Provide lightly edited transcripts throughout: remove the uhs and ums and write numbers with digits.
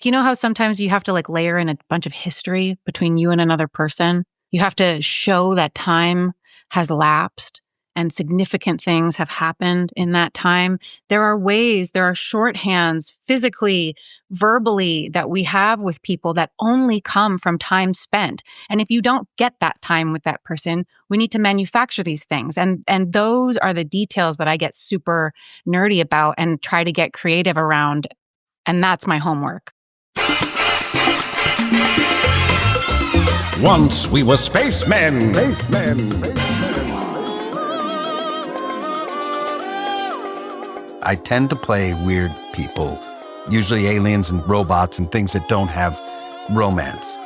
You know how sometimes you have to like layer in a bunch of history between you and another person? You have to show that time has lapsed and significant things have happened in that time. There are ways, there are shorthands physically, verbally that we have with people that only come from time spent. And if you don't get that time with that person, we need to manufacture these things. And those are the details that I get super nerdy about and try to get creative around. And that's my homework. Once we were spacemen. I tend to play weird people, usually aliens and robots and things that don't have romance.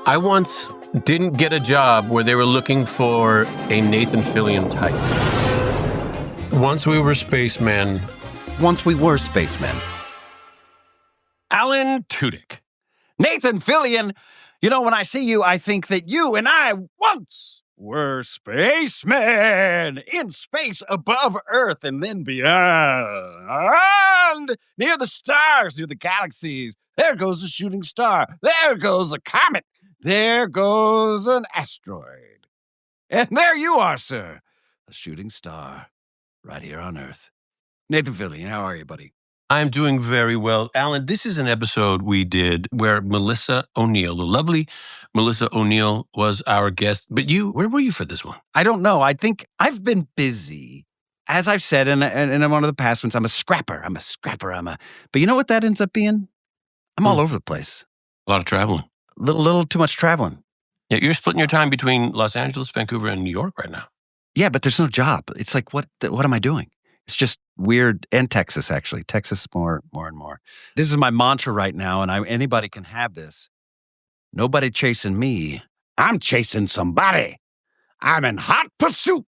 I once didn't get a job where they were looking for a Nathan Fillion type. Once we were spacemen. Once we were spacemen. Alan Tudyk. Nathan Fillion, you know, when I see you, I think that you and I once were spacemen in space above Earth and then beyond, near the stars, near the galaxies. There goes a shooting star. There goes a comet. There goes an asteroid. And there you are, sir, a shooting star right here on Earth. Nathan Fillion, how are you, buddy? I'm doing very well. Alan, this is an episode we did where Melissa O'Neill, the lovely Melissa O'Neill, was our guest. But where were you for this one? I don't know. I think I've been busy. As I've said in one of the past ones, I'm a scrapper. But you know what that ends up being? I'm all over the place. A lot of traveling. Little too much traveling. Yeah, you're splitting your time between Los Angeles, Vancouver, and New York right now. Yeah, but there's no job. It's like, what am I doing? It's just weird. And Texas, actually. Texas more and more. This is my mantra right now, and anybody can have this. Nobody chasing me. I'm chasing somebody. I'm in hot pursuit.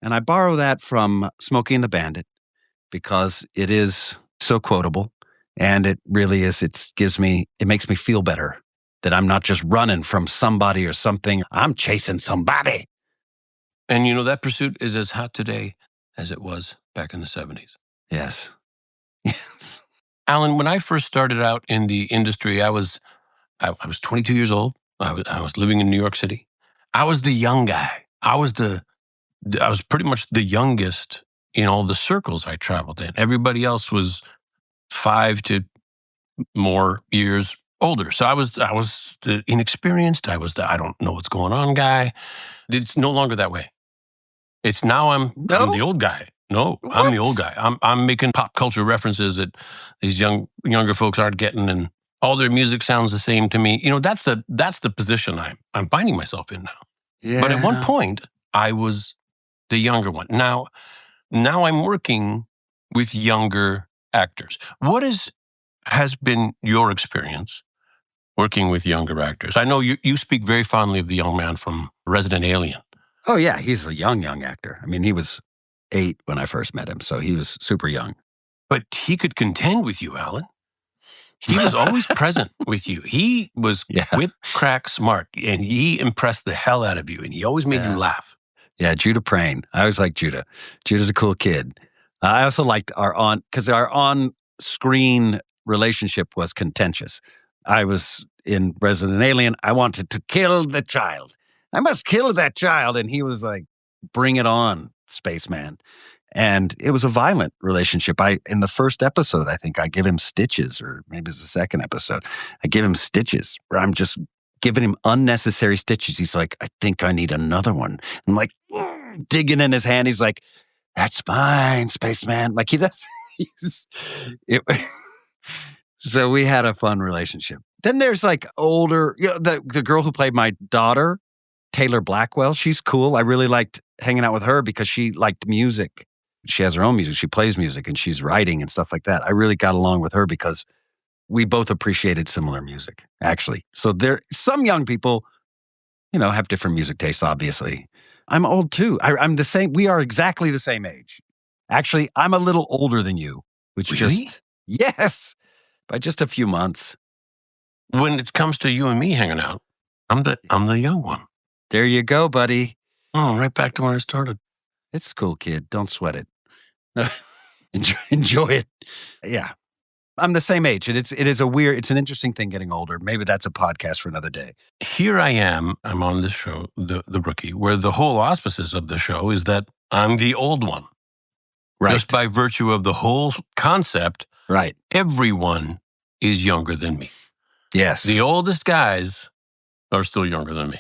And I borrow that from Smokey and the Bandit because it is so quotable. And it really is. It makes me feel better that I'm not just running from somebody or something. I'm chasing somebody. And you know, that pursuit is as hot today as it was back in the 70s. Yes. Alan, when I first started out in the industry, I was 22 years old. I was living in New York City. I was the young guy. I was pretty much the youngest in all the circles I traveled in. Everybody else was 5 to more years older. So I was the inexperienced. I was the I don't know what's going on guy. It's no longer that way. It's now I'm the old guy. No, what? I'm the old guy. I'm making pop culture references that these younger folks aren't getting, and all their music sounds the same to me. You know, that's the position I'm finding myself in now. Yeah. But at one point, I was the younger one. Now I'm working with younger actors. What has been your experience working with younger actors? I know you speak very fondly of the young man from Resident Alien. Oh, yeah. He's a young actor. I mean, he was 8 when I first met him, so he was super young. But he could contend with you, Alan. He was always present with you. He was whip crack smart, and he impressed the hell out of you, and he always made you laugh. Yeah, Judah Prain. I always liked Judah. Judah's a cool kid. I also liked our on-screen relationship was contentious. I was in Resident Alien. I wanted to kill the child. I must kill that child. And he was like, bring it on, spaceman. And it was a violent relationship. In the first episode, I think I give him stitches, or maybe it's the second episode. I give him stitches where I'm just giving him unnecessary stitches. He's like, I think I need another one. I'm like, digging in his hand. He's like, that's fine, spaceman. Like he does. So we had a fun relationship. Then there's like older, the girl who played my daughter, Taylor Blackwell. She's cool. I really liked hanging out with her because she liked music. She has her own music. She plays music and she's writing and stuff like that. I really got along with her because we both appreciated similar music, actually. So some young people, have different music tastes, obviously. I'm old too. I'm the same. We are exactly the same age. Actually, I'm a little older than you, which really? Yes, by just a few months. When it comes to you and me hanging out, I'm the young one. There you go, buddy. Oh, right back to where I started. It's cool, kid. Don't sweat it. Enjoy it. Yeah. I'm the same age. It's an interesting thing getting older. Maybe that's a podcast for another day. Here I am. I'm on this show, The Rookie, where the whole auspices of the show is that I'm the old one. Right. Just by virtue of the whole concept, right. Everyone is younger than me. Yes. The oldest guys are still younger than me.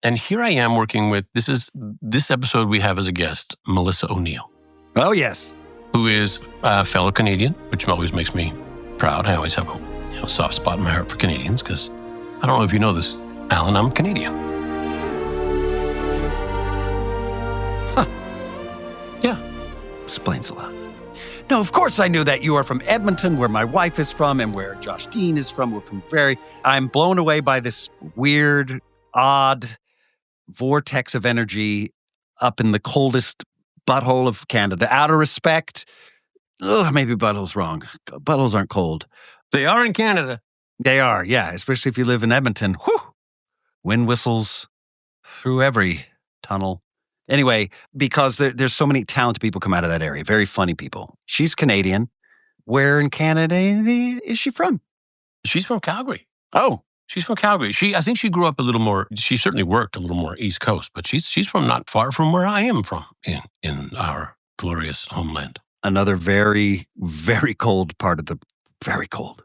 And here I am working with, this episode we have as a guest, Melissa O'Neill. Oh, yes. Who is a fellow Canadian, which always makes me proud. I always have a soft spot in my heart for Canadians because I don't know if you know this, Alan, I'm Canadian. Huh. Yeah. Explains a lot. No, of course I knew that. You are from Edmonton, where my wife is from and where Josh Dean is from. We're from I'm blown away by this weird, odd vortex of energy up in the coldest butthole of Canada. Out of respect, maybe butthole's wrong. Buttholes aren't cold. They are in Canada. They are, yeah, especially if you live in Edmonton. Whew! Wind whistles through every tunnel. Anyway, because there's so many talented people come out of that area. Very funny people. She's Canadian. Where in Canada is she from? She's from Calgary. Oh. She's from Calgary. I think she grew up a little more, she certainly worked a little more East Coast, but she's from not far from where I am from in our glorious homeland. Another very, very cold part of very cold.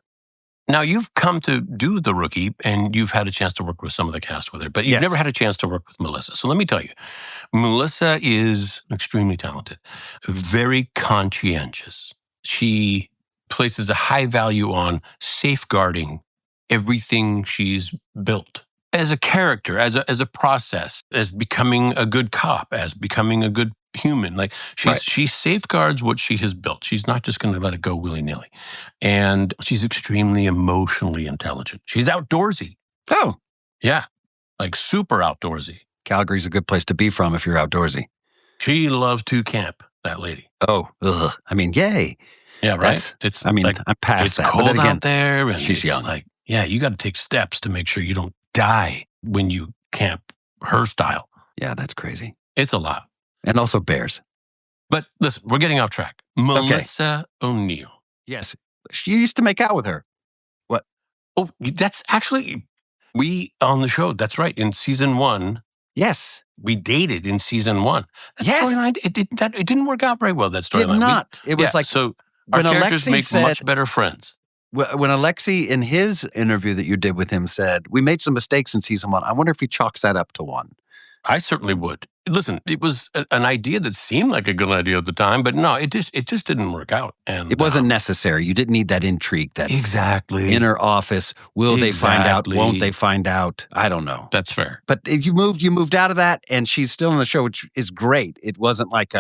Now, you've come to do The Rookie, and you've had a chance to work with some of the cast with her, but you've never had a chance to work with Melissa. So let me tell you, Melissa is extremely talented, very conscientious. She places a high value on safeguarding everything she's built as a character, as a process, as becoming a good cop, as becoming a good human. Like she safeguards what she has built. She's not just going to let it go willy-nilly. And she's extremely emotionally intelligent. She's outdoorsy. Oh. Yeah. Like super outdoorsy. Calgary's a good place to be from if you're outdoorsy. She loves to camp, that lady. Oh, ugh. I mean, yay. Yeah, right? I'm past that. It's cold but then again, out there. And she's young. Like, yeah, you got to take steps to make sure you don't die when you camp her style. Yeah, that's crazy. It's a lot. And also bears. But listen, we're getting off track. Melissa O'Neill. Yes. You used to make out with her. What? Oh, that's actually, we on the show, that's right, in season 1. Yes. We dated in season 1. That yes. storyline, it didn't work out very well, that storyline. Did not. It was so our characters make much better friends. When Alexi, in his interview that you did with him, said, we made some mistakes in season 1. I wonder if he chalks that up to one. I certainly would. Listen, it was an idea that seemed like a good idea at the time, but no, it just didn't work out. And it wasn't necessary. You didn't need that intrigue, that inner office. Will they find out? Won't they find out? I don't know. That's fair. But if you moved out of that, and she's still in the show, which is great. It wasn't like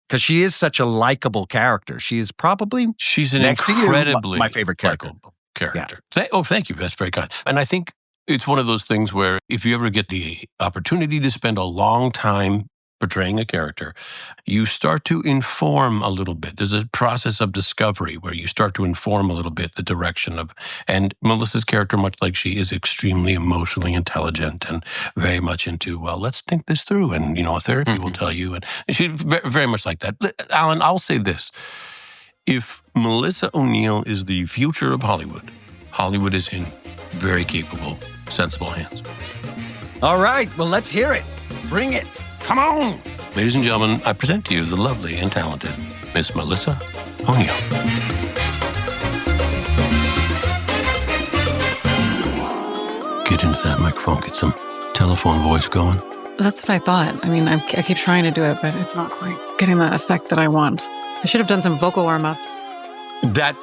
because she is such a likable character. She's an incredibly my favorite character. Yeah. Thank you. That's very kind. And I think it's one of those things where if you ever get the opportunity to spend a long time portraying a character, you start to inform a little bit. There's a process of discovery where you start to inform a little bit the direction of, and Melissa's character, much like she is extremely emotionally intelligent and very much into, well, let's think this through. And, therapy will tell you. And she's very much like that. Alan, I'll say this. If Melissa O'Neill is the future of Hollywood, Hollywood is in very capable, sensible hands. All right. Well, let's hear it. Bring it. Come on. Ladies and gentlemen, I present to you the lovely and talented Miss Melissa O'Neill. Get into that microphone. Get some telephone voice going. That's what I thought. I mean, I keep trying to do it, but it's not quite getting the effect that I want. I should have done some vocal warm-ups. That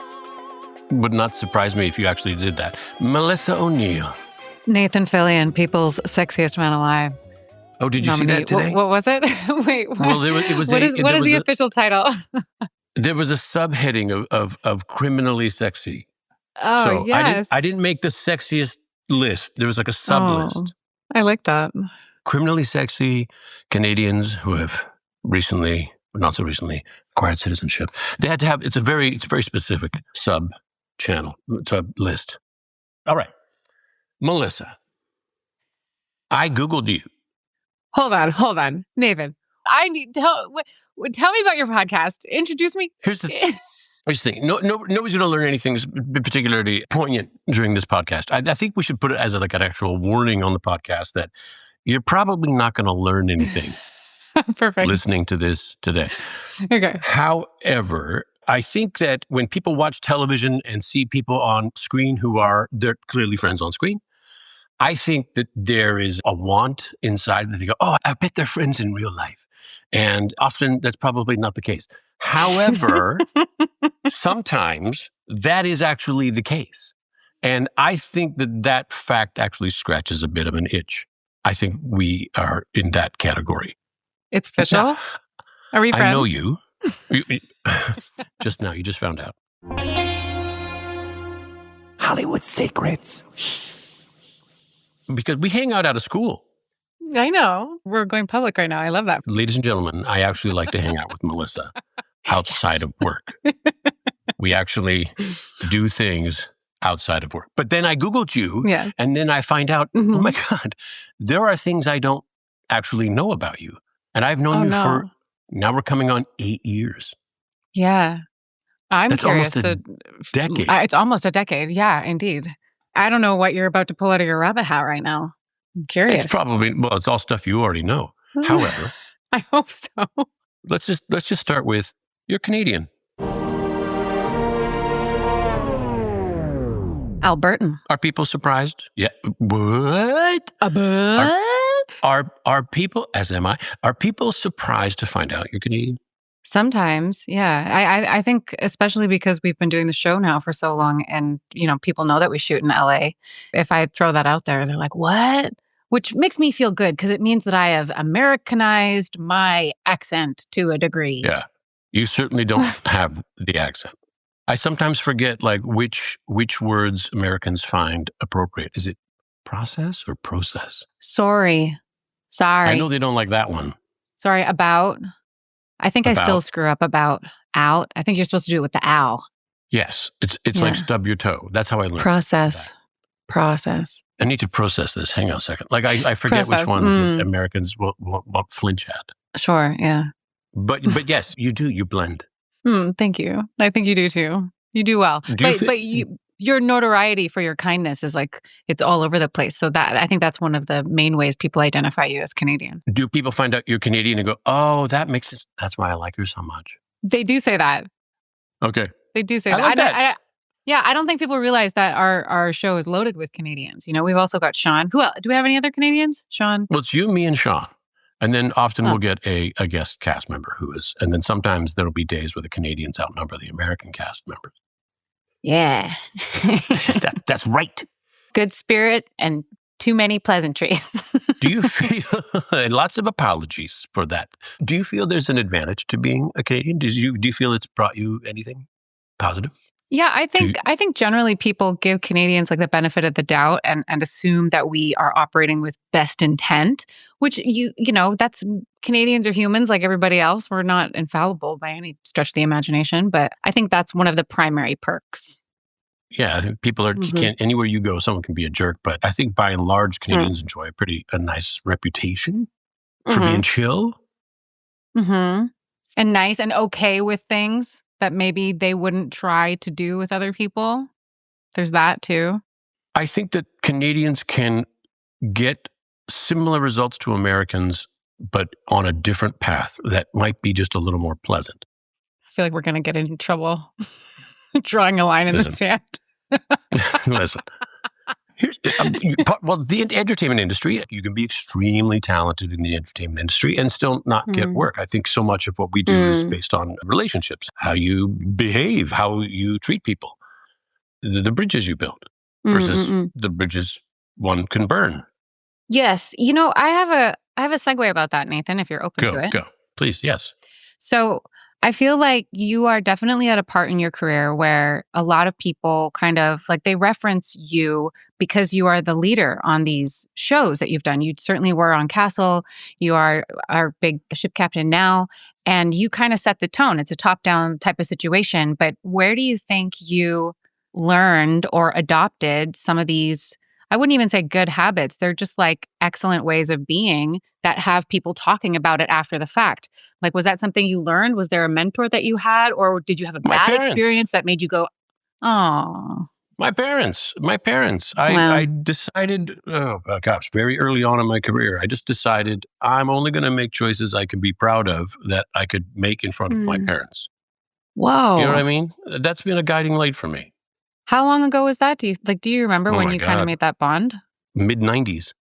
would not surprise me if you actually did that. Melissa O'Neill. Nathan Fillion, people's sexiest man alive. Oh, did you see that today? What was it? Wait, what? Well, what is the official title? There was a subheading of criminally sexy. Oh, so yes. I didn't make the sexiest list. There was like a sub list. I like that. Criminally sexy Canadians who have recently, not so recently, acquired citizenship. They had to have, it's a very specific sub list. All right. Melissa, I Googled you. Hold on. Nathan, I need tell me about your podcast. Introduce me. Here's the I just think nobody's going to learn anything particularly poignant during this podcast. I think we should put it as like an actual warning on the podcast that you're probably not going to learn anything Perfect. listening to this today. Okay. However, I think that when people watch television and see people on screen they're clearly friends on screen, I think that there is a want inside that they go, oh, I bet they're friends in real life. And often that's probably not the case. However, sometimes that is actually the case. And I think that fact actually scratches a bit of an itch. I think we are in that category. It's official? Now, Are we friends? I know you. Just now, you just found out. Hollywood secrets. Because we hang out of school. I know. We're going public right now. I love that. Ladies and gentlemen, I actually like to hang out with Melissa outside of work. We actually do things outside of work. But then I Googled you, and then I find out, oh my God, there are things I don't actually know about you. And I've known you for, now we're coming on 8 years. Yeah. That's curious. Almost a decade. It's almost a decade. Yeah, indeed. I don't know what you're about to pull out of your rabbit hat right now. I'm curious. It's probably, it's all stuff you already know. However, I hope so. Let's just start with, you're Canadian. Albertan. Are people surprised? Yeah. What? Are people, as am I, are people surprised to find out you're Canadian? Sometimes, yeah. I think especially because we've been doing the show now for so long and, people know that we shoot in LA. If I throw that out there, they're like, what? Which makes me feel good because it means that I have Americanized my accent to a degree. Yeah. You certainly don't have the accent. I sometimes forget which words Americans find appropriate. Is it process or process? Sorry. I know they don't like that one. Sorry, about. I think I still screw up about out. I think you're supposed to do it with the ow. Yes. It's like stub your toe. That's how I learned. Process. I need to process this. Hang on a second. I forget which ones that Americans won't flinch at. Sure, yeah. But yes, you do. You blend. Thank you. I think you do too. You do well. Your notoriety for your kindness is it's all over the place. So I think that's one of the main ways people identify you as Canadian. Do people find out you're Canadian and go, oh, that makes sense. That's why I like her so much. They do say that. Okay. They do say that. Like that. I don't think people realize that our show is loaded with Canadians. We've also got Sean. Who else? Do we have any other Canadians? Sean? Well, it's you, me, and Sean. And then often we'll get a guest cast member who is, and then sometimes there'll be days where the Canadians outnumber the American cast members. Yeah. That's right. Good spirit and too many pleasantries. Do you feel, and lots of apologies for that, do you feel there's an advantage to being a Canadian? Do you feel it's brought you anything positive? Yeah, I think generally people give Canadians the benefit of the doubt and assume that we are operating with best intent, which that's Canadians are humans like everybody else. We're not infallible by any stretch of the imagination, but I think that's one of the primary perks. Yeah, I think people can't, anywhere you go, someone can be a jerk, but I think by and large Canadians enjoy a nice reputation for being chill. And nice and okay with things that maybe they wouldn't try to do with other people. There's that too. I think that Canadians can get similar results to Americans, but on a different path that might be just a little more pleasant. I feel like we're going to get into trouble drawing a line in the sand. Listen. The entertainment industry, you can be extremely talented in the entertainment industry and still not get work. I think so much of what we do is based on relationships, how you behave, how you treat people, the bridges you build versus the bridges one can burn. Yes. I have a segue about that, Nathan, if you're open to it. Go. Please, yes. So I feel like you are definitely at a part in your career where a lot of people kind of they reference you because you are the leader on these shows that you've done. You certainly were on Castle. You are our big ship captain now, and you kind of set the tone. It's a top-down type of situation. But where do you think you learned or adopted some of these I wouldn't even say good habits. They're just like excellent ways of being that have people talking about it after the fact. Like, was that something you learned? Was there a mentor that you had, or did you have a My bad parents. experience that made you go, oh, My parents. I well, decided, oh gosh, very early on in my career, I just decided I'm only going to make choices I can be proud of that I could make in front of my mm, parents. You know what whoa. I mean? That's been a guiding light for me. How long ago was that? Do you remember Oh when my you kind of God. made that bond? Mid 90s.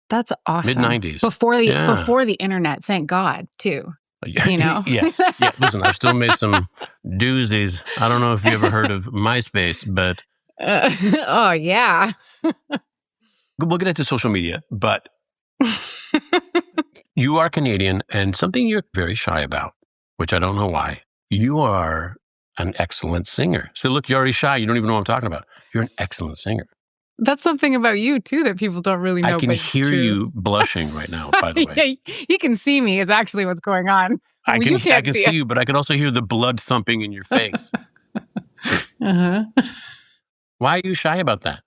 That's Mid awesome. 90s. Before the Yeah. before the internet, thank God, too. Yeah, You know? yes. Yeah. Listen, I've still made some doozies. I don't know if you ever heard of MySpace, but Oh yeah. we'll get into social media. But you are Canadian, and something you're very shy about, which I don't know why. You are an excellent singer. So look, you're already shy. You don't even know what I'm talking about. You're an excellent singer. That's something about you too that people don't really I know, can but it's hear true. you blushing right now, by the way. Yeah, you can see me is actually what's going on. I Well, can you I can't can see see it. you, but I can also hear the blood thumping in your face. Uh-huh. Why are you shy about that?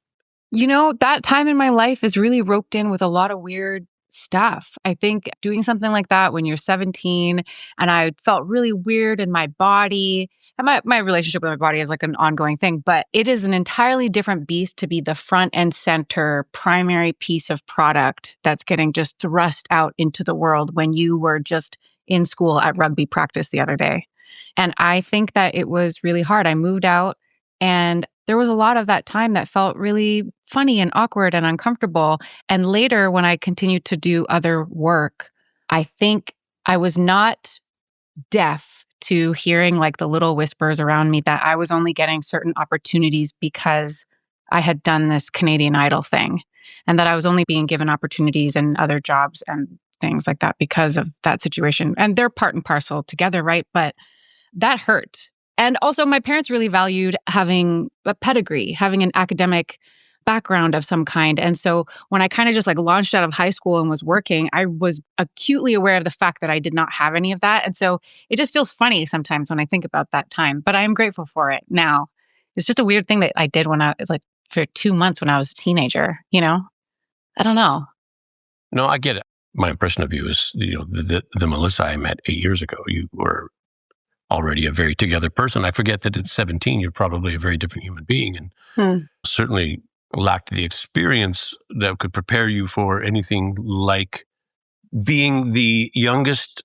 You know, that time in my life is really roped in with a lot of weird stuff. I think doing something like that when you're 17 and I felt really weird in my body. And my relationship with my body is like an ongoing thing, but it is an entirely different beast to be the front and center primary piece of product that's getting just thrust out into the world when you were just in school at rugby practice the other day. And I think that it was really hard. I moved out and there was a lot of that time that felt really funny and awkward and uncomfortable. And later, when I continued to do other work, I think I was not deaf to hearing like the little whispers around me that I was only getting certain opportunities because I had done this Canadian Idol thing and that I was only being given opportunities and other jobs and things like that because of that situation. And they're part and parcel together, right? But that hurt. And also, my parents really valued having a pedigree, having an academic background of some kind. And so when I kind of just like launched out of high school and was working, I was acutely aware of the fact that I did not have any of that. And so it just feels funny sometimes when I think about that time, but I am grateful for it now. It's just a weird thing that I did when I like for 2 months when I was a teenager, you know? I don't know. No, I get it. My impression of you is, the Melissa I met 8 years ago. You were already a very together person. I forget that at 17, you're probably a very different human being and Hmm. certainly lacked the experience that could prepare you for anything like being the youngest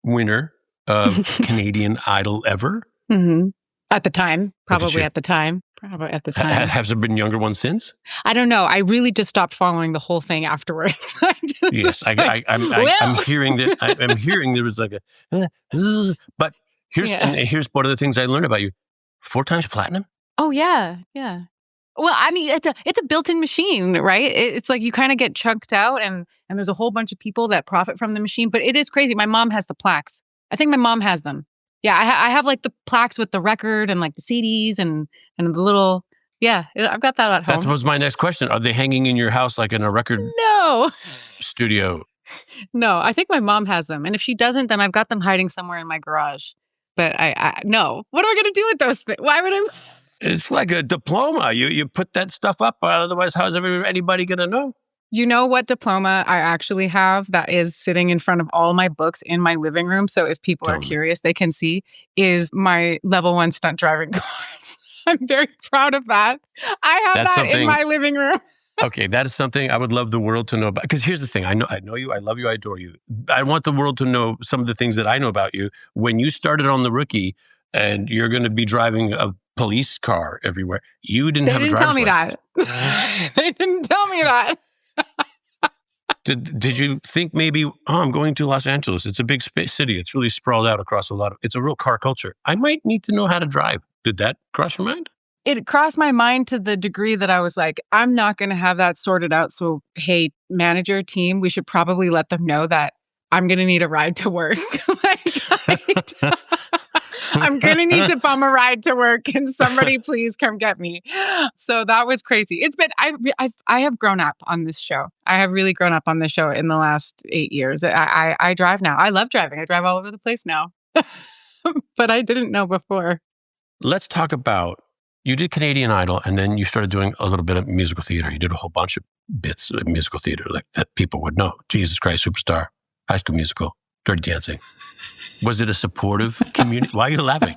winner of Canadian Idol ever. Hmm. At the time, Look at probably you. at the time, probably at the time. Has there been younger ones since? I don't know. I really just stopped following the whole thing afterwards. I just Yes, was like, I'm well, hearing that. I'm hearing there was like but yeah. here's one of the things I learned about you: 4 times platinum. Oh yeah, yeah. Well, I mean, it's a built-in machine, right? It's like you kind of get chunked out, and there's a whole bunch of people that profit from the machine. But it is crazy. My mom has the plaques. I think my mom has them. Yeah, I have like the plaques with the record and like the CDs and the little. Yeah, I've got that at That home. was my next question. Are they hanging in your house like in a record No, studio? no. I think my mom has them, and if she doesn't, then I've got them hiding somewhere in my garage. But I no. What am I going to do with those things? Why would I? It's like a diploma. You put that stuff up. Otherwise, how's anybody going to know? You know what diploma I actually have that is sitting in front of all my books in my living room. So if people are Tell me. curious, they can see is my level 1 stunt driving course. I'm very proud of that. I have That's that in something. my living room. Okay, that is something I would love the world to know about. Because here's the thing: I know you, I love you, I adore you. I want the world to know some of the things that I know about you. When you started on the Rookie, and you're going to be driving a police car everywhere, you didn't They have a didn't tell driver's me license. that. They didn't tell me that. Did you think maybe, I'm going to Los Angeles? It's a big city. It's really sprawled out across it's a real car culture. I might need to know how to drive. Did that cross your mind? It crossed my mind to the degree that I was like, I'm not going to have that sorted out. So, hey, manager, team, we should probably let them know that I'm going to need a ride to work. I'm going to need to bum a ride to work. Can somebody please come get me? So that was crazy. It's been, I have grown up on this show. I have really grown up on this show in the last 8 years. I drive now. I love driving. I drive all over the place now. But I didn't know before. Let's talk about you did Canadian Idol, and then you started doing a little bit of musical theater. You did a whole bunch of bits of musical theater like that people would know. Jesus Christ Superstar, High School Musical, Dirty Dancing. Was it a supportive community? Why are you laughing?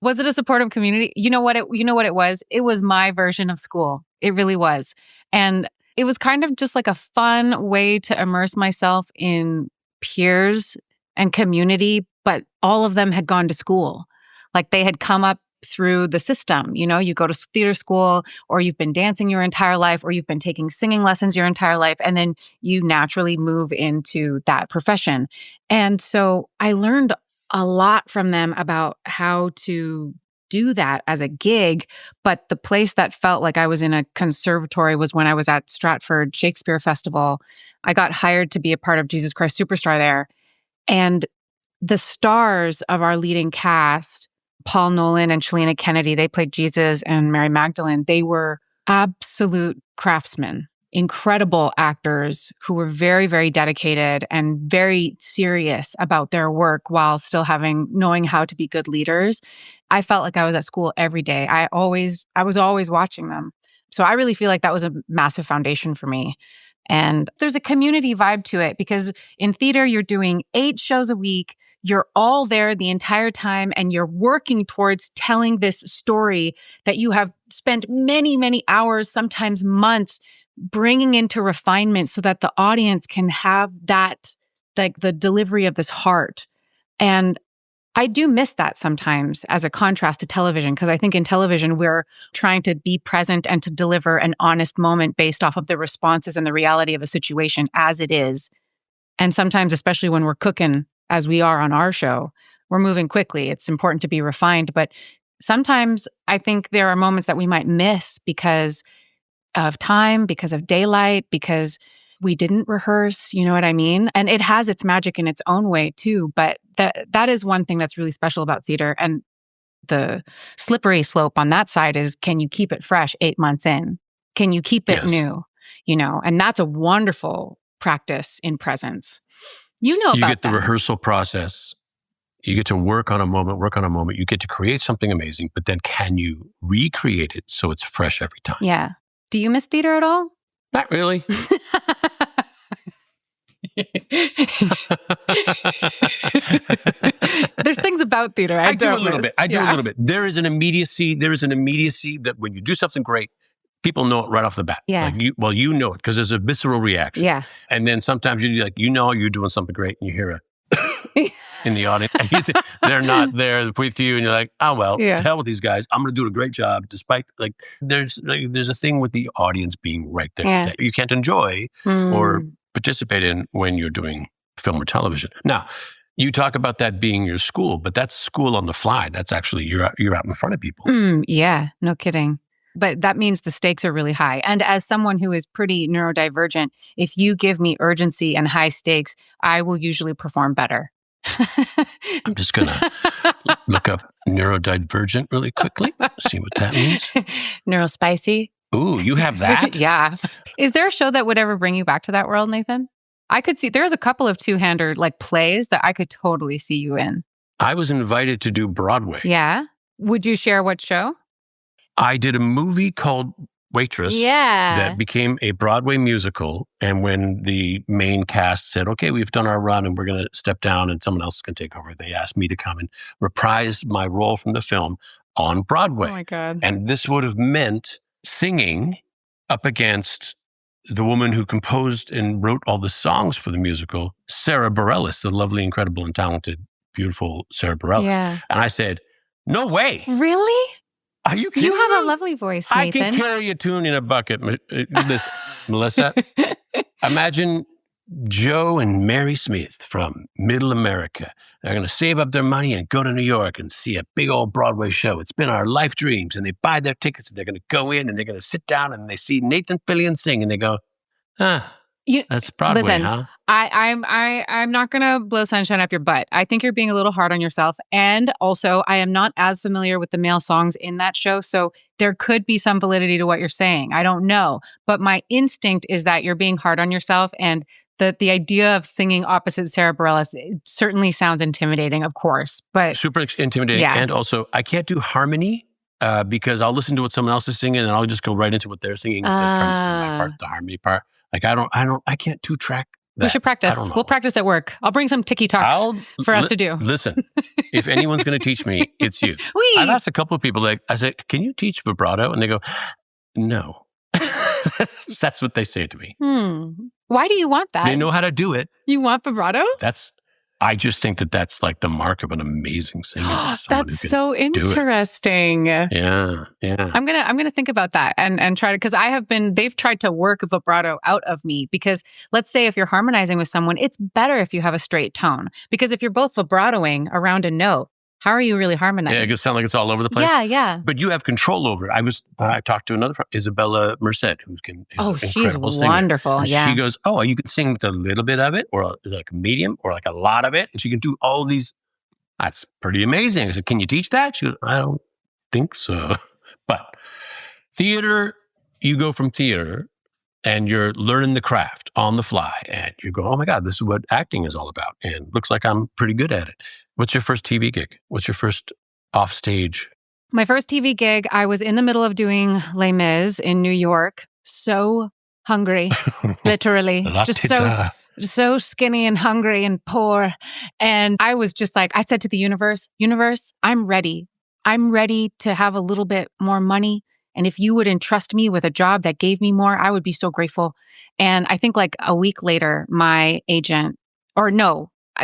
Was it a supportive community? You know what it was? It was my version of school. It really was. And it was kind of just like a fun way to immerse myself in peers and community, but all of them had gone to school. Like they had come up through the system. You know, you go to theater school, or you've been dancing your entire life, or you've been taking singing lessons your entire life, and then you naturally move into that profession. And so I learned a lot from them about how to do that as a gig. But the place that felt like I was in a conservatory was when I was at Stratford Shakespeare Festival. I got hired to be a part of Jesus Christ Superstar there. And the stars of our leading cast, Paul Nolan and Shalina Kennedy, they played Jesus and Mary Magdalene. They were absolute craftsmen, incredible actors who were very, very dedicated and very serious about their work while still knowing how to be good leaders. I felt like I was at school every day. I was always watching them. So I really feel like that was a massive foundation for me. And there's a community vibe to it because in theater, you're doing 8 shows a week. You're all there the entire time and you're working towards telling this story that you have spent many, many hours, sometimes months, bringing into refinement so that the audience can have that, like the delivery of this heart. And I do miss that sometimes as a contrast to television, because I think in television, we're trying to be present and to deliver an honest moment based off of the responses and the reality of a situation as it is. And sometimes, especially when we're cooking, as we are on our show, we're moving quickly. It's important to be refined. But sometimes I think there are moments that we might miss because of time, because of daylight, because we didn't rehearse, you know what I mean? And it has its magic in its own way too. But that is one thing that's really special about theater. And the slippery slope on that side is, can you keep it fresh 8 months in? Can you keep it new? You know, and that's a wonderful practice in presence. You know about You get the that. rehearsal process. You get to work on a moment. You get to create something amazing, but then can you recreate it so it's fresh every time? Yeah. Do you miss theater at all? Not really. There's things about theater I do a don't little miss. bit. I do a little bit. There is an immediacy that when you do something great, people know it right off the bat. Yeah. Like you know it because there's a visceral reaction. Yeah. And then sometimes you're doing something great and you hear in the audience. And they're not there with you, and you're like, oh well, to hell with these guys. I'm going to do a great job, despite there's a thing with the audience being right there that you can't enjoy or participate in when you're doing film or television. Now, you talk about that being your school, but that's school on the fly. That's actually you're out in front of people. Yeah, no kidding. But that means the stakes are really high. And as someone who is pretty neurodivergent, if you give me urgency and high stakes, I will usually perform better. I'm just going to look up neurodivergent really quickly, see what that means. Neurospicy. Ooh, you have that? Yeah. Is there a show that would ever bring you back to that world, Nathan? I could see, there's a couple of two-hander plays that I could totally see you in. I was invited to do Broadway. Yeah. Would you share what show? I did a movie called Waitress that became a Broadway musical. And when the main cast said, okay, we've done our run and we're going to step down and someone else can take over, they asked me to come and reprise my role from the film on Broadway. Oh my God. And this would have meant singing up against the woman who composed and wrote all the songs for the musical, Sarah Bareilles, the lovely, incredible, and talented, beautiful Sarah Bareilles. Yeah. And I said, no way. Really? Are you kidding You have me? a lovely voice, Nathan. I can carry a tune in a bucket. Listen, Melissa, imagine Joe and Mary Smith from Middle America. They're going to save up their money and go to New York and see a big old Broadway show. It's been our life dreams. And they buy their tickets and they're going to go in and they're going to sit down and they see Nathan Fillion sing and they go, that's Broadway, listen, huh? I'm not gonna blow sunshine up your butt. I think you're being a little hard on yourself. And also, I am not as familiar with the male songs in that show. So there could be some validity to what you're saying. I don't know. But my instinct is that you're being hard on yourself, and the idea of singing opposite Sarah Bareilles certainly sounds intimidating, of course. But super intimidating. Yeah. And also, I can't do harmony because I'll listen to what someone else is singing and I'll just go right into what they're singing instead of trying to sing my part, the harmony part. Like I can't two-track that. We should practice. We'll practice at work. I'll bring some TikToks for us to do. Listen, if anyone's going to teach me, it's you. I've asked a couple of people, I said, can you teach vibrato? And they go, no. That's what they say to me. Why do you want that? They know how to do it. You want vibrato? I just think that that's like the mark of an amazing singer. That's so interesting. Yeah. I'm gonna think about that and try to, because they've tried to work vibrato out of me, because let's say if you're harmonizing with someone, it's better if you have a straight tone, because if you're both vibratoing around a note, how are you really harmonizing? Yeah, it sounds like it's all over the place. Yeah. But you have control over it. I talked to another friend, Isabella Merced, she's wonderful. And yeah. she goes, you can sing with a little bit of it, or like a medium, or like a lot of it. And she can do all these. That's pretty amazing. I said, can you teach that? She goes, I don't think so. But theater, you go from theater and you're learning the craft on the fly. And you go, oh my God, this is what acting is all about. And looks like I'm pretty good at it. What's your first TV gig? What's your first off stage? My first TV gig, I was in the middle of doing Les Mis in New York. So hungry, literally. Just so skinny and hungry and poor. And I was just like, I said to the universe, I'm ready. I'm ready to have a little bit more money. And if you would entrust me with a job that gave me more, I would be so grateful. And I think like a week later, my agent,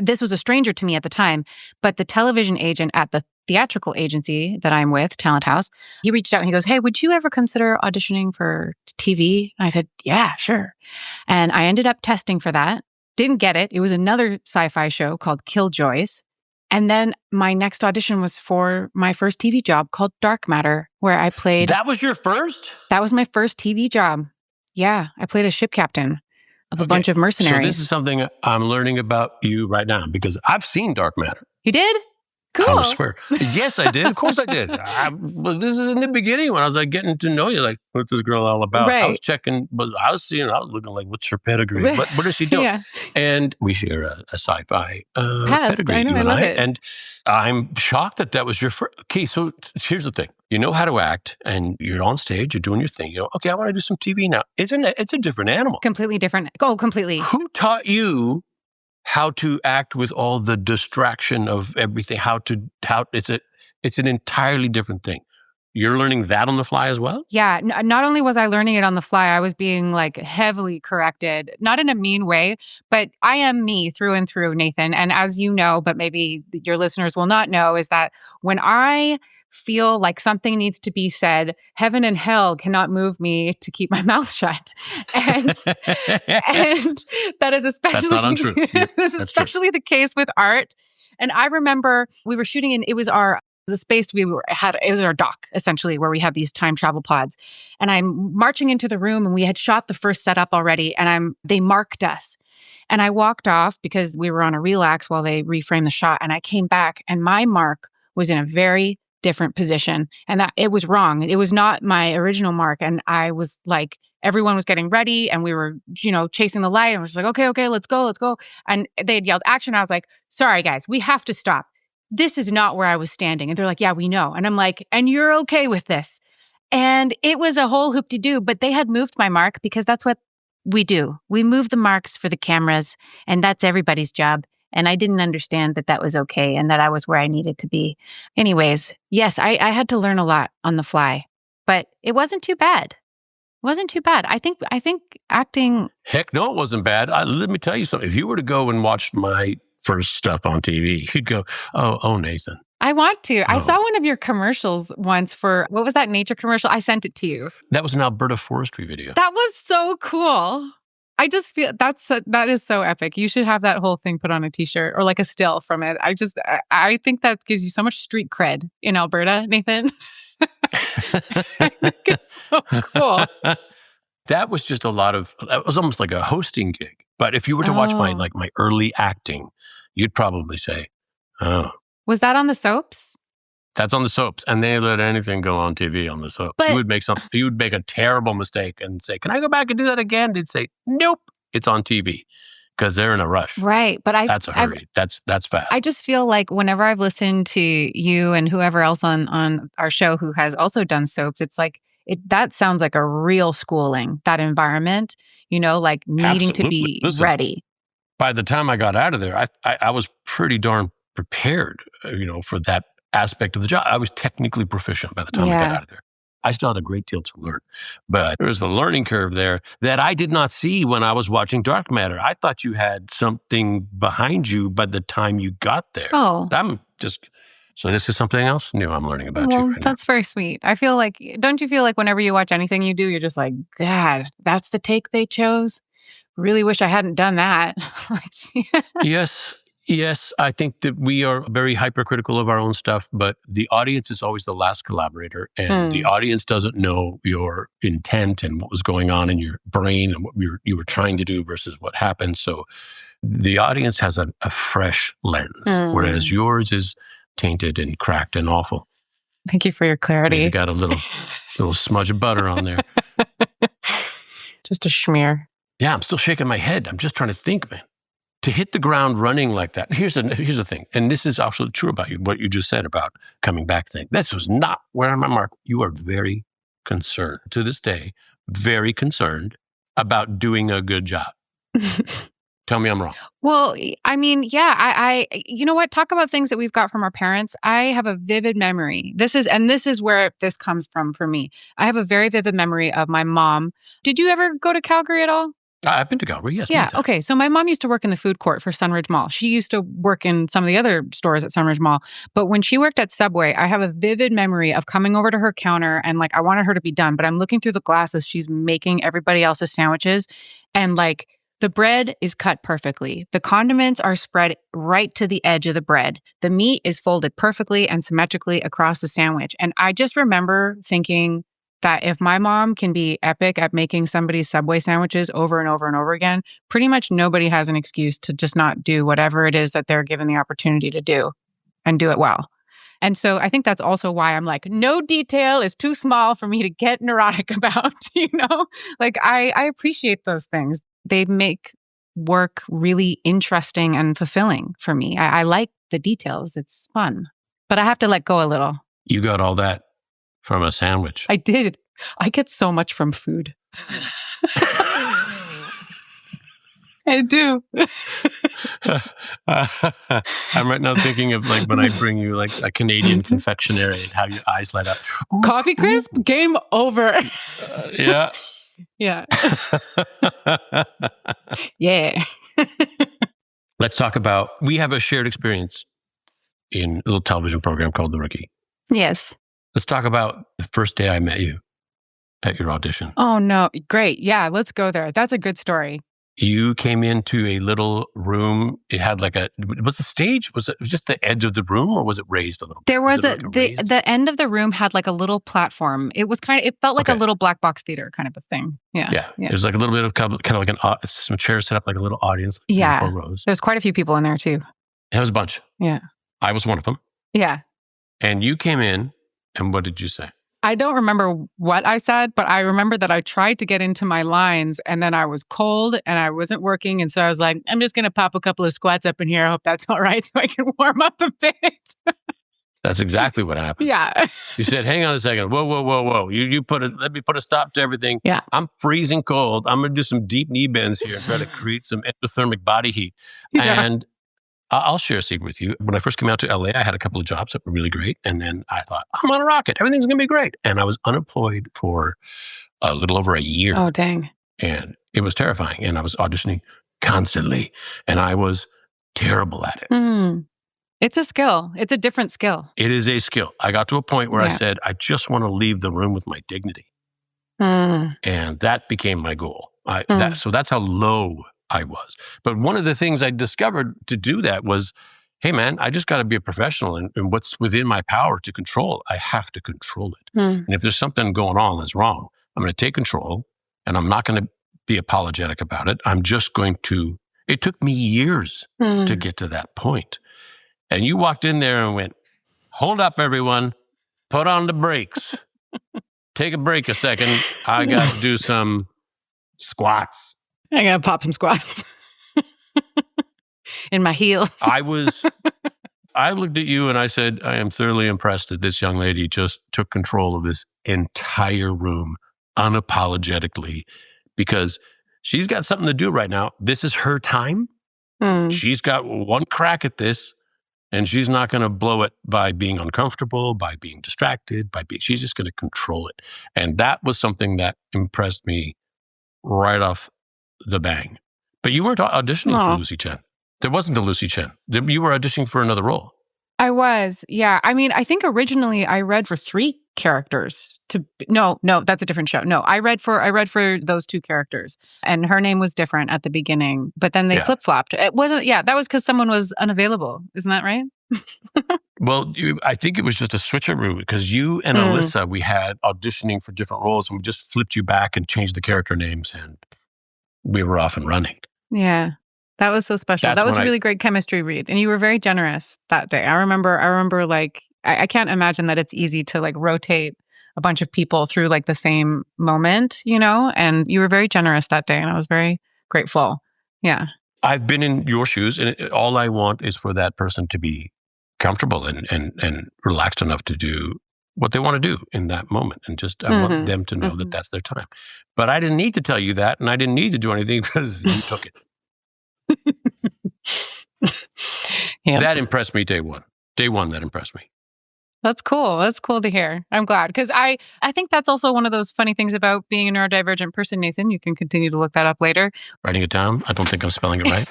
this was a stranger to me at the time, but the television agent at the theatrical agency that I'm with, Talent House, he reached out and he goes, hey, would you ever consider auditioning for TV? And I said, yeah, sure. And I ended up testing for that. Didn't get it. It was another sci-fi show called Killjoys. And then my next audition was for my first TV job called Dark Matter, where I played... That was your first? That was my first TV job. Yeah, I played a ship captain of a bunch of mercenaries. So this is something I'm learning about you right now, because I've seen Dark Matter. You did? Cool. I swear. Yes, I did. Of course I did. But this is in the beginning when I was like getting to know you. Like, what's this girl all about? Right. I was checking, but I was looking like, what's her pedigree? What does she do? Yeah. And we share a sci-fi past. pedigree. I know. I love it. And I'm shocked that was your first. Okay, so here's the thing. You know how to act, and you're on stage. You're doing your thing. You know, okay, I want to do some TV now. It's a different animal. Completely different. Oh, completely. Who taught you how to act with all the distraction of everything? It's an entirely different thing. You're learning that on the fly as well? Yeah. Not only was I learning it on the fly, I was being like heavily corrected, not in a mean way, but I am me through and through, Nathan. And as you know, but maybe your listeners will not know, is that when I feel like something needs to be said, heaven and hell cannot move me to keep my mouth shut. And that is especially... That's not untrue. That's especially the case with art. And I remember we were shooting it was the space it was our dock, essentially, where we had these time travel pods. And I'm marching into the room, and we had shot the first setup already, and they marked us. And I walked off because we were on a relax while they reframed the shot. And I came back, and my mark was in a very different position, and that it was wrong. It was not my original mark. And I was like, everyone was getting ready, and we were, chasing the light, and I was like, okay, let's go. And they had yelled action. I was like, sorry guys, we have to stop. This is not where I was standing. And they're like, yeah, we know. And I'm like, and you're okay with this? And it was a whole hoop-de-doo, but they had moved my mark, because that's what we do. We move the marks for the cameras, and that's everybody's job. And I didn't understand that was okay, and that I was where I needed to be. Anyways, yes, I had to learn a lot on the fly, but it wasn't too bad. I think acting... Heck no, it wasn't bad. Let me tell you something. If you were to go and watch my first stuff on TV, you'd go, oh, Nathan. I want to. I saw one of your commercials once for, what was that nature commercial? I sent it to you. That was an Alberta forestry video. That was so cool. I just feel that is so epic. You should have that whole thing put on a t-shirt or like a still from it. I think that gives you so much street cred in Alberta, Nathan. I think it's so cool. That was just it was almost like a hosting gig. But if you were to watch my early acting, you'd probably say, oh. Was that on the soaps? That's on the soaps, and they let anything go on TV on the soaps. But, you would make a terrible mistake and say, "Can I go back and do that again?" They'd say, "Nope, it's on TV." because they're in a rush. Right. But That's a hurry. That's fast. I just feel like whenever I've listened to you and whoever else on our show who has also done soaps, it's like that sounds like a real schooling, that environment, like needing to Absolutely. be Listen, ready. by the time I got out of there, I was pretty darn prepared, for that aspect of the job. I was technically proficient by the time I got out of there. I still had a great deal to learn, but there was a learning curve there that I did not see when I was watching Dark Matter. I thought you had something behind you by the time you got there. Oh. So this is something else new I'm learning about you right that's very sweet. I feel like, don't you feel like whenever you watch anything you do, you're just like, God, that's the take they chose? Really wish I hadn't done that. Yes, I think that we are very hypercritical of our own stuff, but the audience is always the last collaborator, and the audience doesn't know your intent and what was going on in your brain and what you were trying to do versus what happened. So the audience has a fresh lens, whereas yours is tainted and cracked and awful. Thank you for your clarity. You got a little smudge of butter on there. Just a schmear. Yeah, I'm still shaking my head. I'm just trying to think, man. To hit the ground running like that. Here's the thing, and this is also true about you, what you just said about coming back thing. This was not where I'm at, Mark. You are very concerned, to this day, very concerned about doing a good job. Tell me I'm wrong. Well, I mean, yeah, I you know what? Talk about things that we've got from our parents. I have a vivid memory. This is where this comes from for me. I have a very vivid memory of my mom. Did you ever go to Calgary at all? I've been to Calgary, yes. Yeah, okay. So my mom used to work in the food court for Sunridge Mall. She used to work in some of the other stores at Sunridge Mall. But when she worked at Subway, I have a vivid memory of coming over to her counter and I wanted her to be done, but I'm looking through the glasses. She's making everybody else's sandwiches. And the bread is cut perfectly. The condiments are spread right to the edge of the bread. The meat is folded perfectly and symmetrically across the sandwich. And I just remember thinking that if my mom can be epic at making somebody's Subway sandwiches over and over and over again, pretty much nobody has an excuse to just not do whatever it is that they're given the opportunity to do and do it well. And so I think that's also why I'm like, no detail is too small for me to get neurotic about, I appreciate those things. They make work really interesting and fulfilling for me. I like the details. It's fun, but I have to let go a little. You got all that from a sandwich. I did. I get so much from food. I do. I'm right now thinking of when I bring you a Canadian confectionery and how your eyes light up. Ooh, Coffee crisp? Ooh. Game over. Yeah. Yeah. Yeah. Let's talk about, we have a shared experience in a little television program called The Rookie. Yes. Let's talk about the first day I met you at your audition. Oh, no. Great. Yeah, let's go there. That's a good story. You came into a little room. It had was the stage, was it just the edge of the room or was it raised a little? There was the end of the room had a little platform. It was it felt like a little black box theater kind of a thing. Yeah. Yeah. There's a little bit of kind of some chairs set up like a little audience. Yeah. 4 rows. There's quite a few people in there too. There was a bunch. Yeah. I was one of them. Yeah. And you came in and what did you say? I don't remember what I said, but I remember that I tried to get into my lines and then I was cold and I wasn't working. And so I was like, I'm just going to pop a couple of squats up in here. I hope that's all right so I can warm up a bit. That's exactly what happened. Yeah. You said, hang on a second. Whoa. Let me put a stop to everything. Yeah. I'm freezing cold. I'm going to do some deep knee bends here and try to create some endothermic body heat. Yeah. And I'll share a secret with you. When I first came out to LA, I had a couple of jobs that were really great. And then I thought, I'm on a rocket. Everything's going to be great. And I was unemployed for a little over a year. Oh, dang. And it was terrifying. And I was auditioning constantly. And I was terrible at it. Mm. It's a skill. It's a different skill. It is a skill. I got to a point where I said, I just want to leave the room with my dignity. Mm. And that became my goal. So that's how low I was. But one of the things I discovered to do that was, hey man, I just got to be a professional and what's within my power to control, I have to control it. And if there's something going on that's wrong, I'm going to take control and I'm not going to be apologetic about it. I'm just going to, it took me years to get to that point. And you walked in there and went, hold up everyone, put on the brakes, take a break a second. I got to do some squats. I gotta pop some squats. in my heels. I looked at you and I said, I am thoroughly impressed that this young lady just took control of this entire room unapologetically, because she's got something to do right now. This is her time. She's got one crack at this, and she's not going to blow it by being uncomfortable, by being distracted, she's just going to control it. And that was something that impressed me right off the bang. But you weren't auditioning for Lucy Chen. There wasn't a Lucy Chen. You were auditioning for another role. I was, yeah. I mean, I think originally I read for 3 characters. No, that's a different show. No, I read for those 2 characters, and her name was different at the beginning. But then they flip flopped. It wasn't. Yeah, that was because someone was unavailable. Isn't that right? Well, I think it was just a switcheroo, because you and Alyssa, we had auditioning for different roles, and we just flipped you back and changed the character names, and we were off and running. Yeah. That was so special. That was a really great chemistry read. And you were very generous that day. I remember like, I can't imagine that it's easy to like rotate a bunch of people through like the same moment, you know? And you were very generous that day, and I was very grateful. Yeah. I've been in your shoes, and all I want is for that person to be comfortable and relaxed enough to do what they want to do in that moment. And just, I want them to know that that's their time. But I didn't need to tell you that, and I didn't need to do anything because you took it. Yeah. That impressed me day one. Day one, that impressed me. That's cool. That's cool to hear. I'm glad, because I think that's also one of those funny things about being a neurodivergent person, Nathan. You can continue to look that up later. Writing it down. I don't think I'm spelling it right.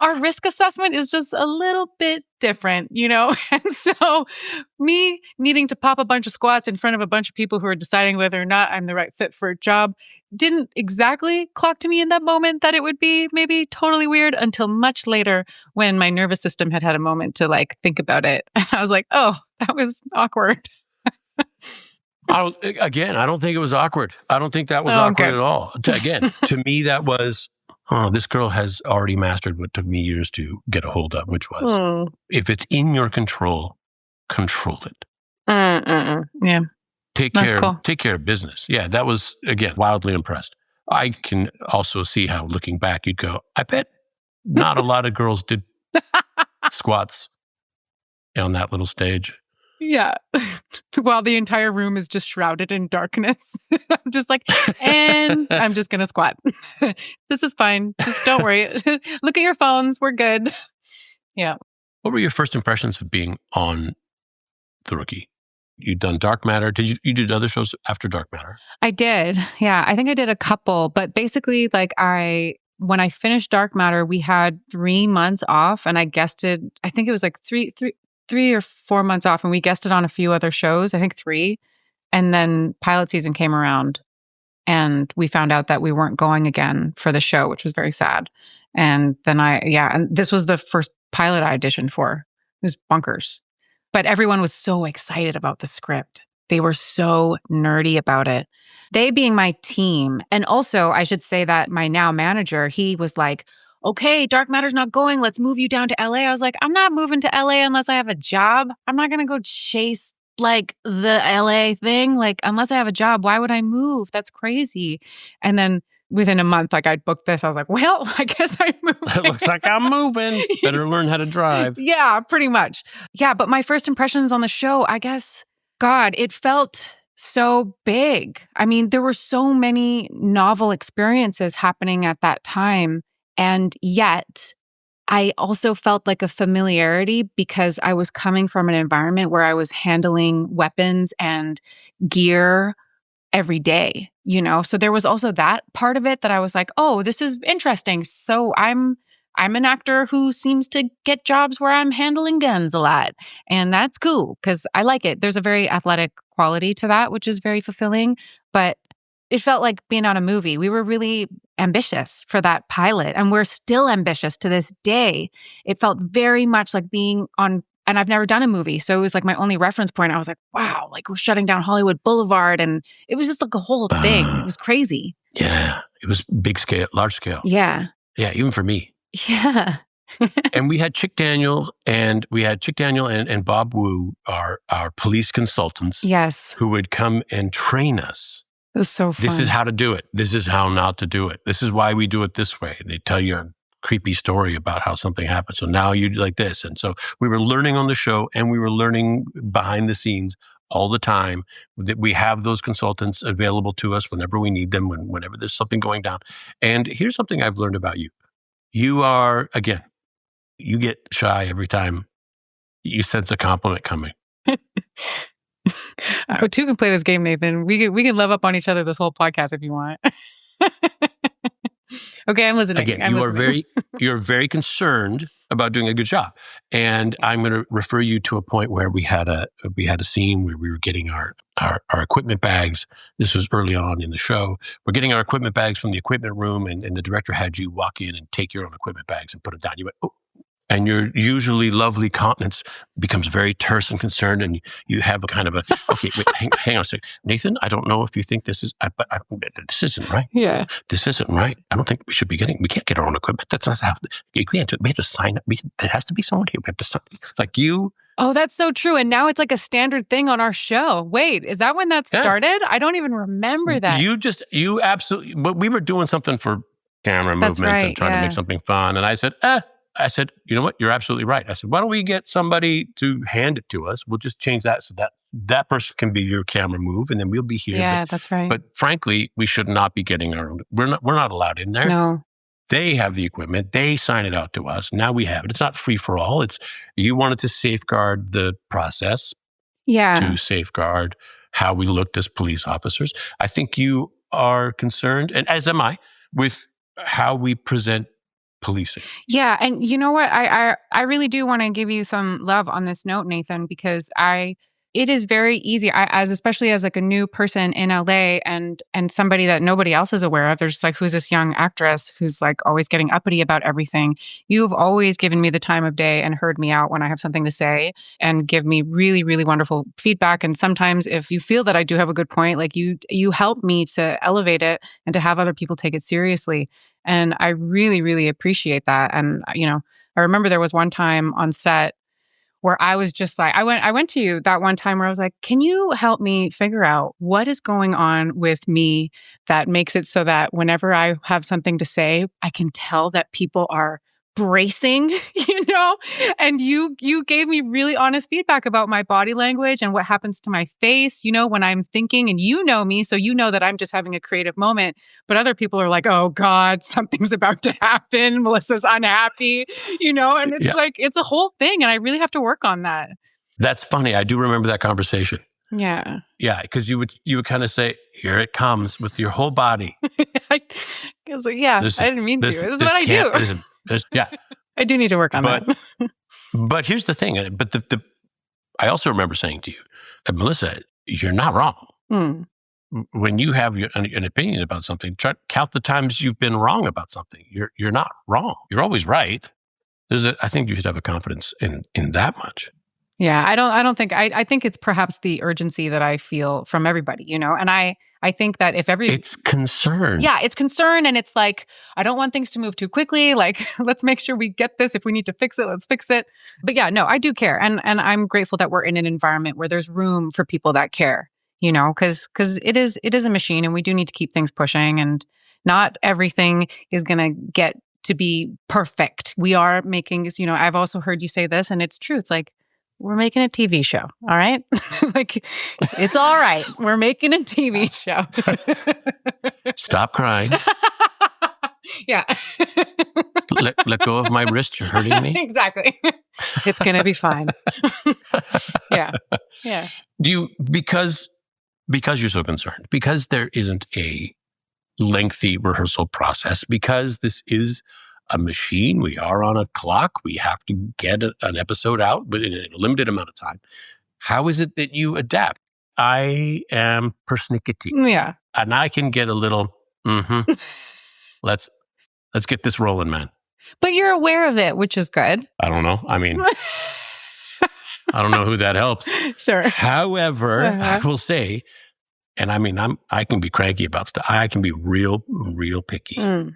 Our risk assessment is just a little bit different, you know? And so me needing to pop a bunch of squats in front of a bunch of people who are deciding whether or not I'm the right fit for a job didn't exactly clock to me in that moment that it would be maybe totally weird, until much later when my nervous system had a moment to like think about it. And I was like, oh, that was awkward. I don't think it was awkward. I don't think that was awkward at all. Again, to me, that was, this girl has already mastered what took me years to get a hold of, which was, if it's in your control, control it. Yeah. Take care of business. Yeah, that was, again, wildly impressed. I can also see how, looking back, you'd go, I bet not a lot of girls did squats on that little stage. Yeah. While the entire room is just shrouded in darkness. I'm just like, and I'm just going to squat. This is fine. Just don't worry. Look at your phones. We're good. Yeah. What were your first impressions of being on The Rookie? You'd done Dark Matter. You did other shows after Dark Matter? I did. Yeah. I think I did a couple, but basically like when I finished Dark Matter, we had 3 months off, and I guested, I think it was like three or 4 months off, and we guested on a few other shows, I think 3. And then pilot season came around, and we found out that we weren't going again for the show, which was very sad. And then and this was the first pilot I auditioned for. It was bonkers. But everyone was so excited about the script. They were so nerdy about it. They being my team. And also, I should say that my now manager, he was like, okay, Dark Matter's not going. Let's move you down to LA. I was like, I'm not moving to LA unless I have a job. I'm not going to go chase like the LA thing. Like, unless I have a job, why would I move? That's crazy. And then within a month, like I'd booked this. I was like, well, I guess I'm moving. It looks like I'm moving. Better learn how to drive. Yeah, pretty much. Yeah, but my first impressions on the show, I guess, God, it felt so big. I mean, there were so many novel experiences happening at that time. And yet, I also felt like a familiarity because I was coming from an environment where I was handling weapons and gear every day, you know? So there was also that part of it that I was like, oh, this is interesting. So I'm an actor who seems to get jobs where I'm handling guns a lot. And that's cool because I like it. There's a very athletic quality to that, which is very fulfilling. But it felt like being on a movie. We were really ambitious for that pilot, and we're still ambitious to this day. It felt very much like being on, and I've never done a movie, so it was like my only reference point. I was like, wow, like we're shutting down Hollywood Boulevard, and it was just like a whole thing. It was crazy. Yeah, it was big scale, large scale. Yeah. Yeah, even for me. Yeah. And we had Chick Daniel and Bob Wu, our police consultants. Yes. Who would come and train us. It was so fun. This is how to do it. This is how not to do it. This is why we do it this way. They tell you creepy story about how something happened. So now you do like this. And so we were learning on the show and we were learning behind the scenes all the time. That we have those consultants available to us whenever we need them, whenever there's something going down. And here's something I've learned about you. You are, again, you get shy every time you sense a compliment coming. Two can play this game, Nathan. We can love up on each other this whole podcast if you want. Okay, I'm listening. Again, you're very concerned about doing a good job, and I'm going to refer you to a point where we had a scene where we were getting our equipment bags. This was early on in the show. We're getting our equipment bags from the equipment room, and the director had you walk in and take your own equipment bags and put them down. You went, oh. And your usually lovely countenance becomes very terse and concerned, and you have a kind of a, okay, wait, hang on a second. Nathan, I don't know if you think this is, this isn't right. Yeah. This isn't right. I don't think we can't get our own equipment. That's not how, we have to sign up. There has to be someone here. We have to sign. It's like you. Oh, that's so true. And now it's like a standard thing on our show. Wait, is that when that started? I don't even remember that. You absolutely, but we were doing something for camera movement and trying to make something fun. And I said, you know what? You're absolutely right. I said, why don't we get somebody to hand it to us? We'll just change that so that person can be your camera move, and then we'll be here. Yeah, that's right. But frankly, we should not be getting our own. We're not allowed in there. No. They have the equipment. They sign it out to us. Now we have it. It's not free for all. It's you wanted to safeguard the process. Yeah. To safeguard how we looked as police officers. I think you are concerned, and as am I, with how we present policing. Yeah. And you know what? I really do want to give you some love on this note, Nathan, because it is very easy, especially as like a new person in LA and somebody that nobody else is aware of. There's just like, who's this young actress who's like always getting uppity about everything? You've always given me the time of day and heard me out when I have something to say and give me really, really wonderful feedback. And sometimes if you feel that I do have a good point, like you help me to elevate it and to have other people take it seriously. And I really, really appreciate that. And, I remember there was one time on set where I was just like, I went to you that one time where I was like, can you help me figure out what is going on with me that makes it so that whenever I have something to say, I can tell that people are bracing, and you gave me really honest feedback about my body language and what happens to my face, when I'm thinking, and me, so you know that I'm just having a creative moment, but other people are like, oh God, something's about to happen. Melissa's unhappy, and it's like, it's a whole thing. And I really have to work on that. That's funny. I do remember that conversation. Yeah. Yeah. Because you would kind of say, here it comes with your whole body. I was like, yeah, I didn't mean to. This is what I do. Yeah. I do need to work on that. But here's the thing. But I also remember saying to you, Melissa, you're not wrong. Mm. When you have an opinion about something, try to count the times you've been wrong about something. You're not wrong. You're always right. I think you should have a confidence in that much. Yeah, I think it's perhaps the urgency that I feel from everybody, and I think that it's concern. Yeah, it's concern. And it's like, I don't want things to move too quickly. Like, let's make sure we get this. If we need to fix it, let's fix it. But yeah, no, I do care. And I'm grateful that we're in an environment where there's room for people that care, because it is a machine and we do need to keep things pushing, and not everything is going to get to be perfect. We are making, I've also heard you say this, and it's true. It's like, we're making a TV show, all right? Like, it's all right. We're making a TV show. Stop crying. Yeah. let go of my wrist. You're hurting me. Exactly. It's going to be fine. Yeah. Yeah. Because you're so concerned, because there isn't a lengthy rehearsal process, because this is a machine, we are on a clock, we have to get an episode out within a limited amount of time. How is it that you adapt? I am persnickety. Yeah. And I can get a little, let's get this rolling, man. But you're aware of it, which is good. I don't know. I mean, I don't know who that helps. Sure. However, I will say, and I mean, I can be cranky about stuff. I can be real, real picky. Mm.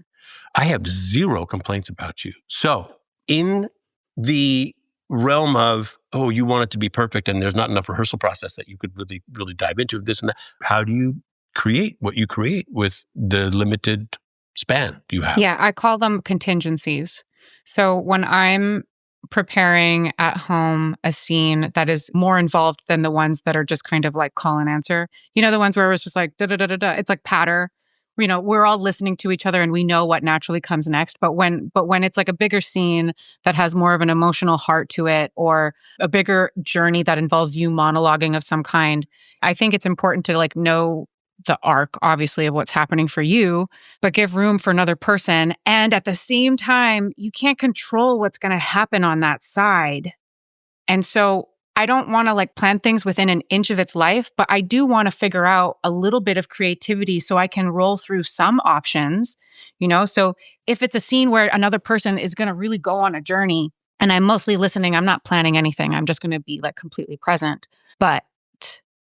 I have zero complaints about you. So in the realm of, you want it to be perfect and there's not enough rehearsal process that you could really, really dive into this and that, how do you create what you create with the limited span you have. Yeah, I call them contingencies. So when I'm preparing at home a scene that is more involved than the ones that are just kind of like call and answer, the ones where it was just like da da da da da, it's like patter. We're all listening to each other and we know what naturally comes next. But when it's like a bigger scene that has more of an emotional heart to it, or a bigger journey that involves you monologuing of some kind, I think it's important to like know the arc, obviously, of what's happening for you, but give room for another person. And at the same time, you can't control what's going to happen on that side. And so I don't want to like plan things within an inch of its life, but I do want to figure out a little bit of creativity so I can roll through some options, So if it's a scene where another person is going to really go on a journey and I'm mostly listening, I'm not planning anything. I'm just going to be like completely present. But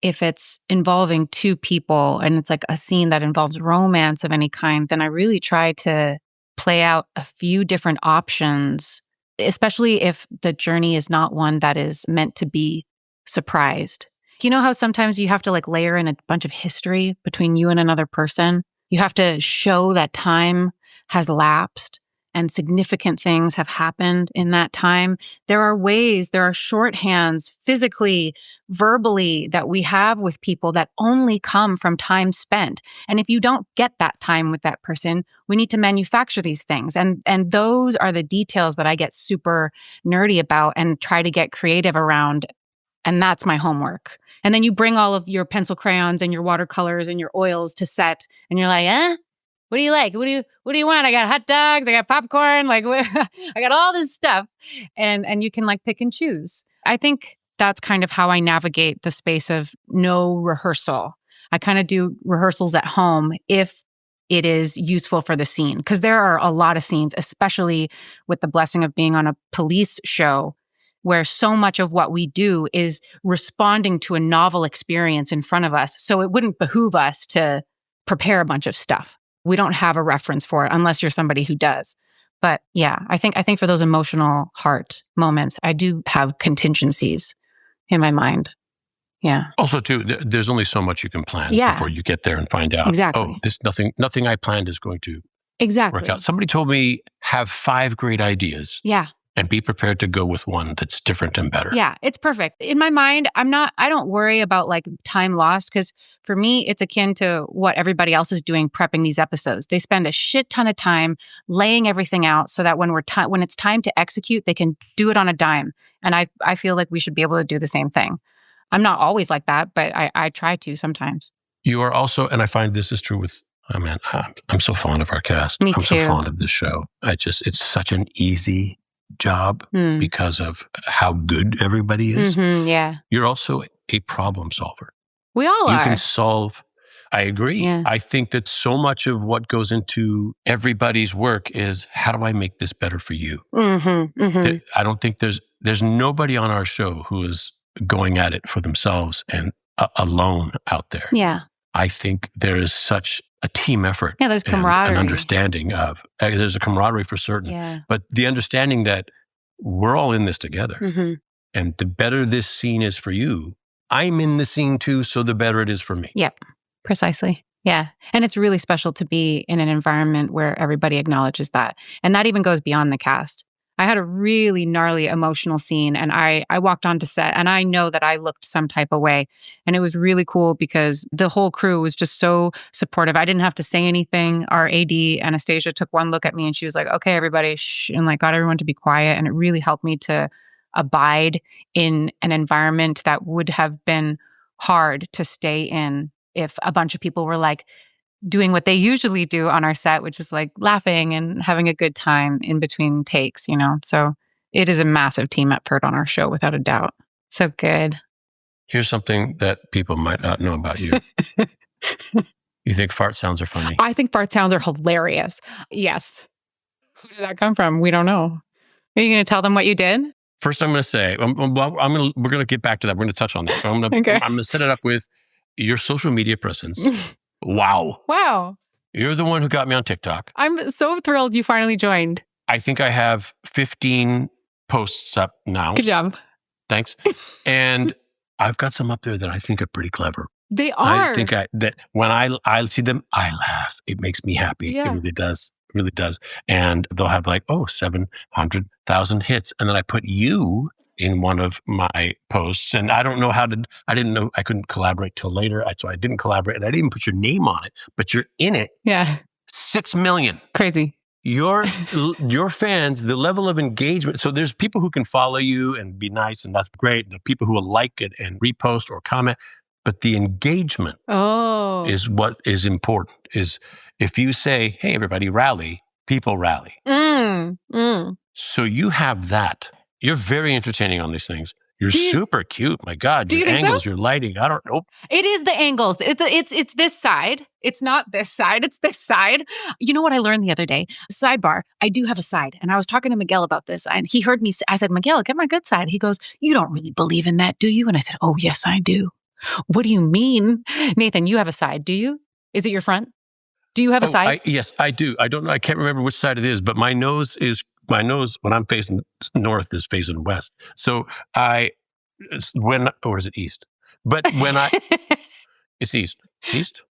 if it's involving two people and it's like a scene that involves romance of any kind, then I really try to play out a few different options, especially if the journey is not one that is meant to be surprised. You know how sometimes you have to like layer in a bunch of history between you and another person? You have to show that time has lapsed and significant things have happened in that time. There are shorthands physically, verbally that we have with people that only come from time spent. And if you don't get that time with that person, we need to manufacture these things. And those are the details that I get super nerdy about and try to get creative around. And that's my homework. And then you bring all of your pencil crayons and your watercolors and your oils to set, and you're like, what do you like? What do you want? I got hot dogs. I got popcorn. Like, I got all this stuff. And you can like pick and choose. I think that's kind of how I navigate the space of no rehearsal. I kind of do rehearsals at home if it is useful for the scene. Because there are a lot of scenes, especially with the blessing of being on a police show, where so much of what we do is responding to a novel experience in front of us. So it wouldn't behoove us to prepare a bunch of stuff. We don't have a reference for it unless you're somebody who does. But yeah, I think for those emotional heart moments, I do have contingencies in my mind. Yeah. Also, too, there's only so much you can plan before you get there and find out. Exactly. Nothing I planned is going to exactly work out. Somebody told me have 5 great ideas. Yeah. And be prepared to go with one that's different and better. Yeah, it's perfect. In my mind, I don't worry about like time lost, because for me, it's akin to what everybody else is doing prepping these episodes. They spend a shit ton of time laying everything out so that when it's time to execute, they can do it on a dime. And I feel like we should be able to do the same thing. I'm not always like that, but I try to sometimes. You are also, and I find this is true with, I'm so fond of our cast. Me I'm too. so fond of this show. It's such an easy job because of how good everybody is. Mm-hmm, yeah. You're also a problem solver. We all are. You can solve. I agree. Yeah. I think that so much of what goes into everybody's work is how do I make this better for you? Mm-hmm, mm-hmm. I don't think there's nobody on our show who is going at it for themselves and alone out there. Yeah. I think there is such a team effort. Yeah, there's camaraderie. An understanding of, there's a camaraderie for certain. Yeah. But the understanding that we're all in this together. Mm-hmm. And the better this scene is for you, I'm in the scene too, so the better it is for me. Yep, precisely. Yeah. And it's really special to be in an environment where everybody acknowledges that. And that even goes beyond the cast. I had a really gnarly emotional scene, and I walked onto set, and I know that I looked some type of way. And it was really cool because the whole crew was just so supportive. I didn't have to say anything. Our AD, Anastasia, took one look at me and she was like, okay, everybody, shh, and like got everyone to be quiet. And it really helped me to abide in an environment that would have been hard to stay in if a bunch of people were like doing what they usually do on our set, which is like laughing and having a good time in between takes, So it is a massive team effort on our show, without a doubt. So good. Here's something that people might not know about you. You think fart sounds are funny? I think fart sounds are hilarious. Yes. Who did that come from? We don't know. Are you going to tell them what you did? First, I'm going to say, we're going to get back to that. We're going to touch on that. I'm going to set it up with your social media presence. Wow. You're the one who got me on TikTok. I'm so thrilled you finally joined. I think I have 15 posts up now. Good job. Thanks. And I've got some up there that I think are pretty clever. They I are. think that when I see them, I laugh. It makes me happy. Yeah. It really does. It really does. And they'll have like, 700,000 hits. And then I put you in one of my posts. And I don't know I didn't know I couldn't collaborate till later. So I didn't collaborate. And I didn't even put your name on it, but you're in it. Yeah. 6 million. Crazy. Your fans, the level of engagement. So there's people who can follow you and be nice, and that's great. The people who will like it and repost or comment. But the engagement is what is important. Is if you say, hey, everybody, rally, people rally. So you have that. You're very entertaining on these things. You're super cute. My God, your angles, your lighting. I don't know. It is the angles. It's this side. It's not this side. It's this side. You know what I learned the other day? Sidebar. I do have a side. And I was talking to Miguel about this. And he heard me. I said, Miguel, get my good side. He goes, you don't really believe in that, do you? And I said, oh, yes, I do. What do you mean? Nathan, you have a side, do you? Is it your front? Do you have a side? Yes, I do. I don't know. I can't remember which side it is, but my nose when I'm facing north is facing west. So or is it east? But when it's east. It's east.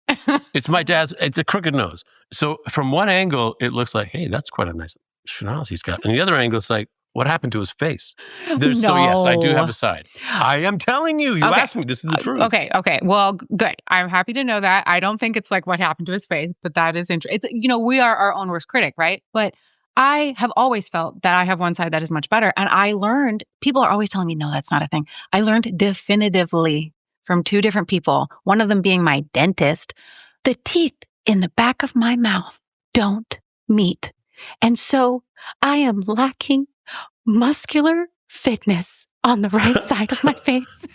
It's my dad's, it's a crooked nose. So from one angle, it looks like, hey, that's quite a nice schnoz he's got. And the other angle, it's like, what happened to his face? So yes, I do have a side. I am telling you. You asked me. This is the truth. Okay. Well, good. I'm happy to know that. I don't think it's like what happened to his face, but that is interesting. It's, we are our own worst critic, right? But I have always felt that I have one side that is much better. And I learned, people are always telling me, no, that's not a thing. I learned definitively from 2 different people, one of them being my dentist, the teeth in the back of my mouth don't meet. And so I am lacking muscular fitness on the right side of my face.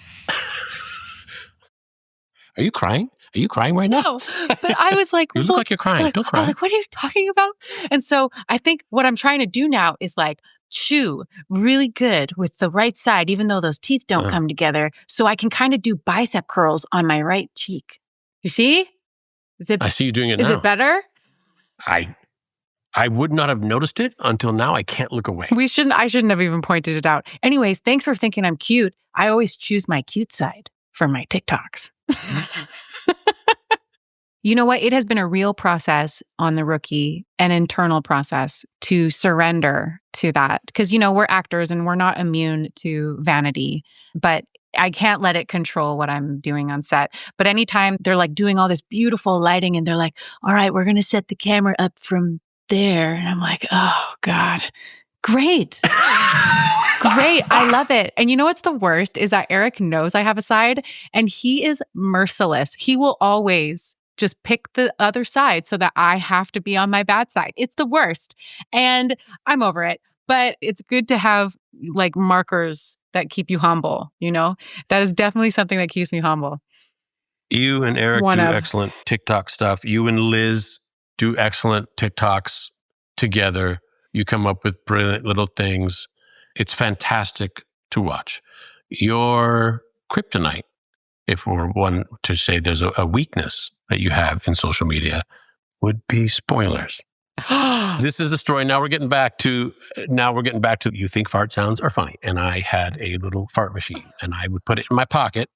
Are you crying? Are you crying right now? No, but I was like, you look like you're crying. Don't cry. I was like, what are you talking about? And so I think what I'm trying to do now is like chew really good with the right side, even though those teeth don't come together. So I can kind of do bicep curls on my right cheek. You see? I see you doing it now. Is it better? I would not have noticed it until now. I can't look away. I shouldn't have even pointed it out. Anyways, thanks for thinking I'm cute. I always choose my cute side for my TikToks. You know what? It has been a real process on The Rookie, an internal process to surrender to that. Because, we're actors and we're not immune to vanity, but I can't let it control what I'm doing on set. But anytime they're like doing all this beautiful lighting and they're like, all right, we're going to set the camera up from there. And I'm like, oh God, great. Great. I love it. And you know what's the worst is that Eric knows I have a side and he is merciless. He will always just pick the other side so that I have to be on my bad side. It's the worst. And I'm over it. But it's good to have like markers that keep you humble, That is definitely something that keeps me humble. You and Eric do excellent TikTok stuff. You and Liz do excellent TikToks together. You come up with brilliant little things. It's fantastic to watch. Your kryptonite, if we're one to say there's a weakness that you have in social media, would be spoilers. This is the story. Now we're getting back to you think fart sounds are funny. And I had a little fart machine and I would put it in my pocket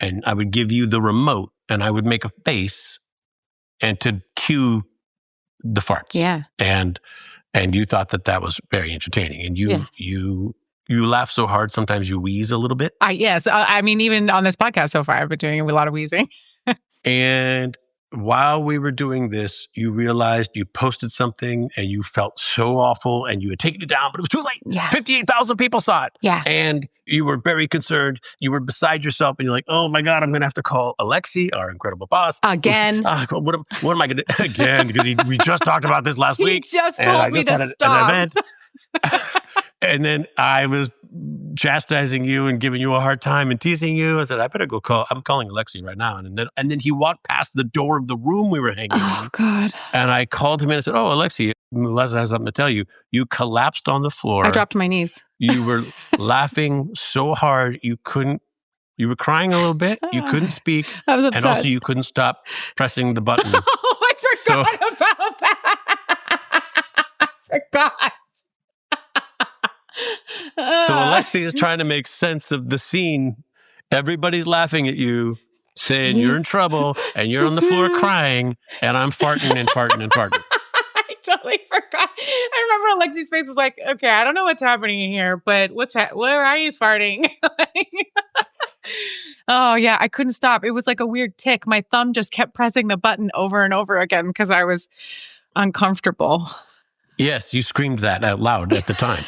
and I would give you the remote and I would make a face and to cue the farts. Yeah. And you thought that was very entertaining. And you laugh so hard, sometimes you wheeze a little bit. Yes. I mean, even on this podcast so far, I've been doing a lot of wheezing. And while we were doing this, you realized you posted something and you felt so awful and you had taken it down, but it was too late. Yeah. 58,000 people saw it. Yeah. And you were very concerned. You were beside yourself and you're like, oh my God, I'm going to have to call Alexi, our incredible boss. Again. What am I going to do? Again, because we just talked about this last week. He just told me to stop. An event. And then I was chastising you and giving you a hard time and teasing you. I said, I better go I'm calling Alexi right now. And then he walked past the door of the room we were hanging in. Oh, God. And I called him in and said, oh, Alexi, Les has something to tell you. You collapsed on the floor. I dropped to my knees. You were laughing so hard you were crying a little bit. You couldn't speak. I was upset. And also you couldn't stop pressing the button. Oh, I forgot about that. I forgot. So Alexi is trying to make sense of the scene. Everybody's laughing at you. saying you're in trouble and you're on the floor crying and I'm farting and farting and farting. I totally forgot. I remember Alexi's face was like, okay, I don't know what's happening in here, but where are you farting? Oh, yeah, I couldn't stop. It was like a weird tick. My thumb just kept pressing the button over and over again because I was uncomfortable. Yes, you screamed that out loud at the time.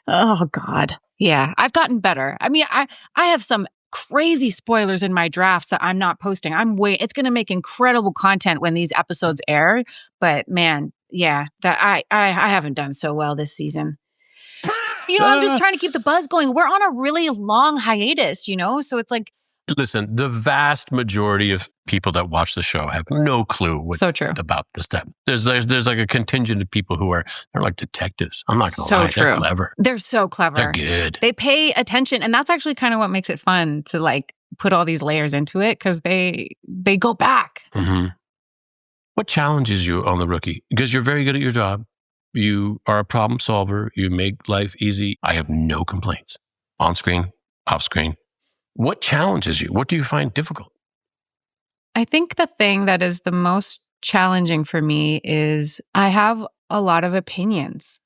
Oh, God. Yeah, I've gotten better. I mean, I have some crazy spoilers in my drafts that I'm not posting. It's going to make incredible content when these episodes air. But man, yeah, that I haven't done so well this season. I'm just trying to keep the buzz going. We're on a really long hiatus, so it's like. Listen, the vast majority of people that watch the show have no clue So true. about this stuff. There's like a contingent of people who they're like detectives. I'm not going to lie. True. They're clever. They're so clever. They're good. They pay attention. And that's actually kind of what makes it fun to like put all these layers into it because they go back. Mm-hmm. What challenges you on The Rookie? Because you're very good at your job. You are a problem solver. You make life easy. I have no complaints. On screen, off screen. What challenges you? What do you find difficult? I think the thing that is the most challenging for me is I have a lot of opinions.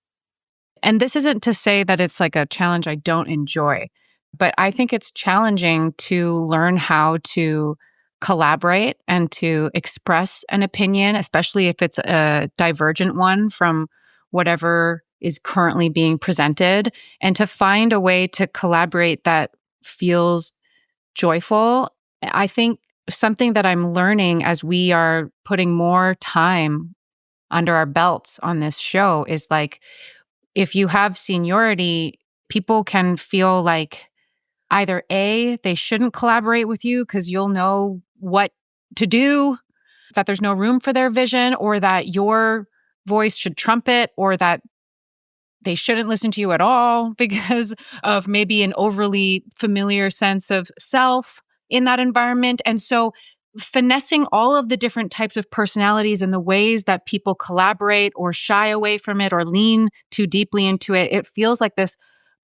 And this isn't to say that it's like a challenge I don't enjoy, but I think it's challenging to learn how to collaborate and to express an opinion, especially if it's a divergent one from whatever is currently being presented, and to find a way to collaborate that feels joyful. I think something that I'm learning as we are putting more time under our belts on this show is like, if you have seniority, people can feel like either A, they shouldn't collaborate with you because you'll know what to do, that there's no room for their vision, or that your voice should trump it, or that they shouldn't listen to you at all because of maybe an overly familiar sense of self in that environment. And so finessing all of the different types of personalities and the ways that people collaborate or shy away from it or lean too deeply into it, it feels like this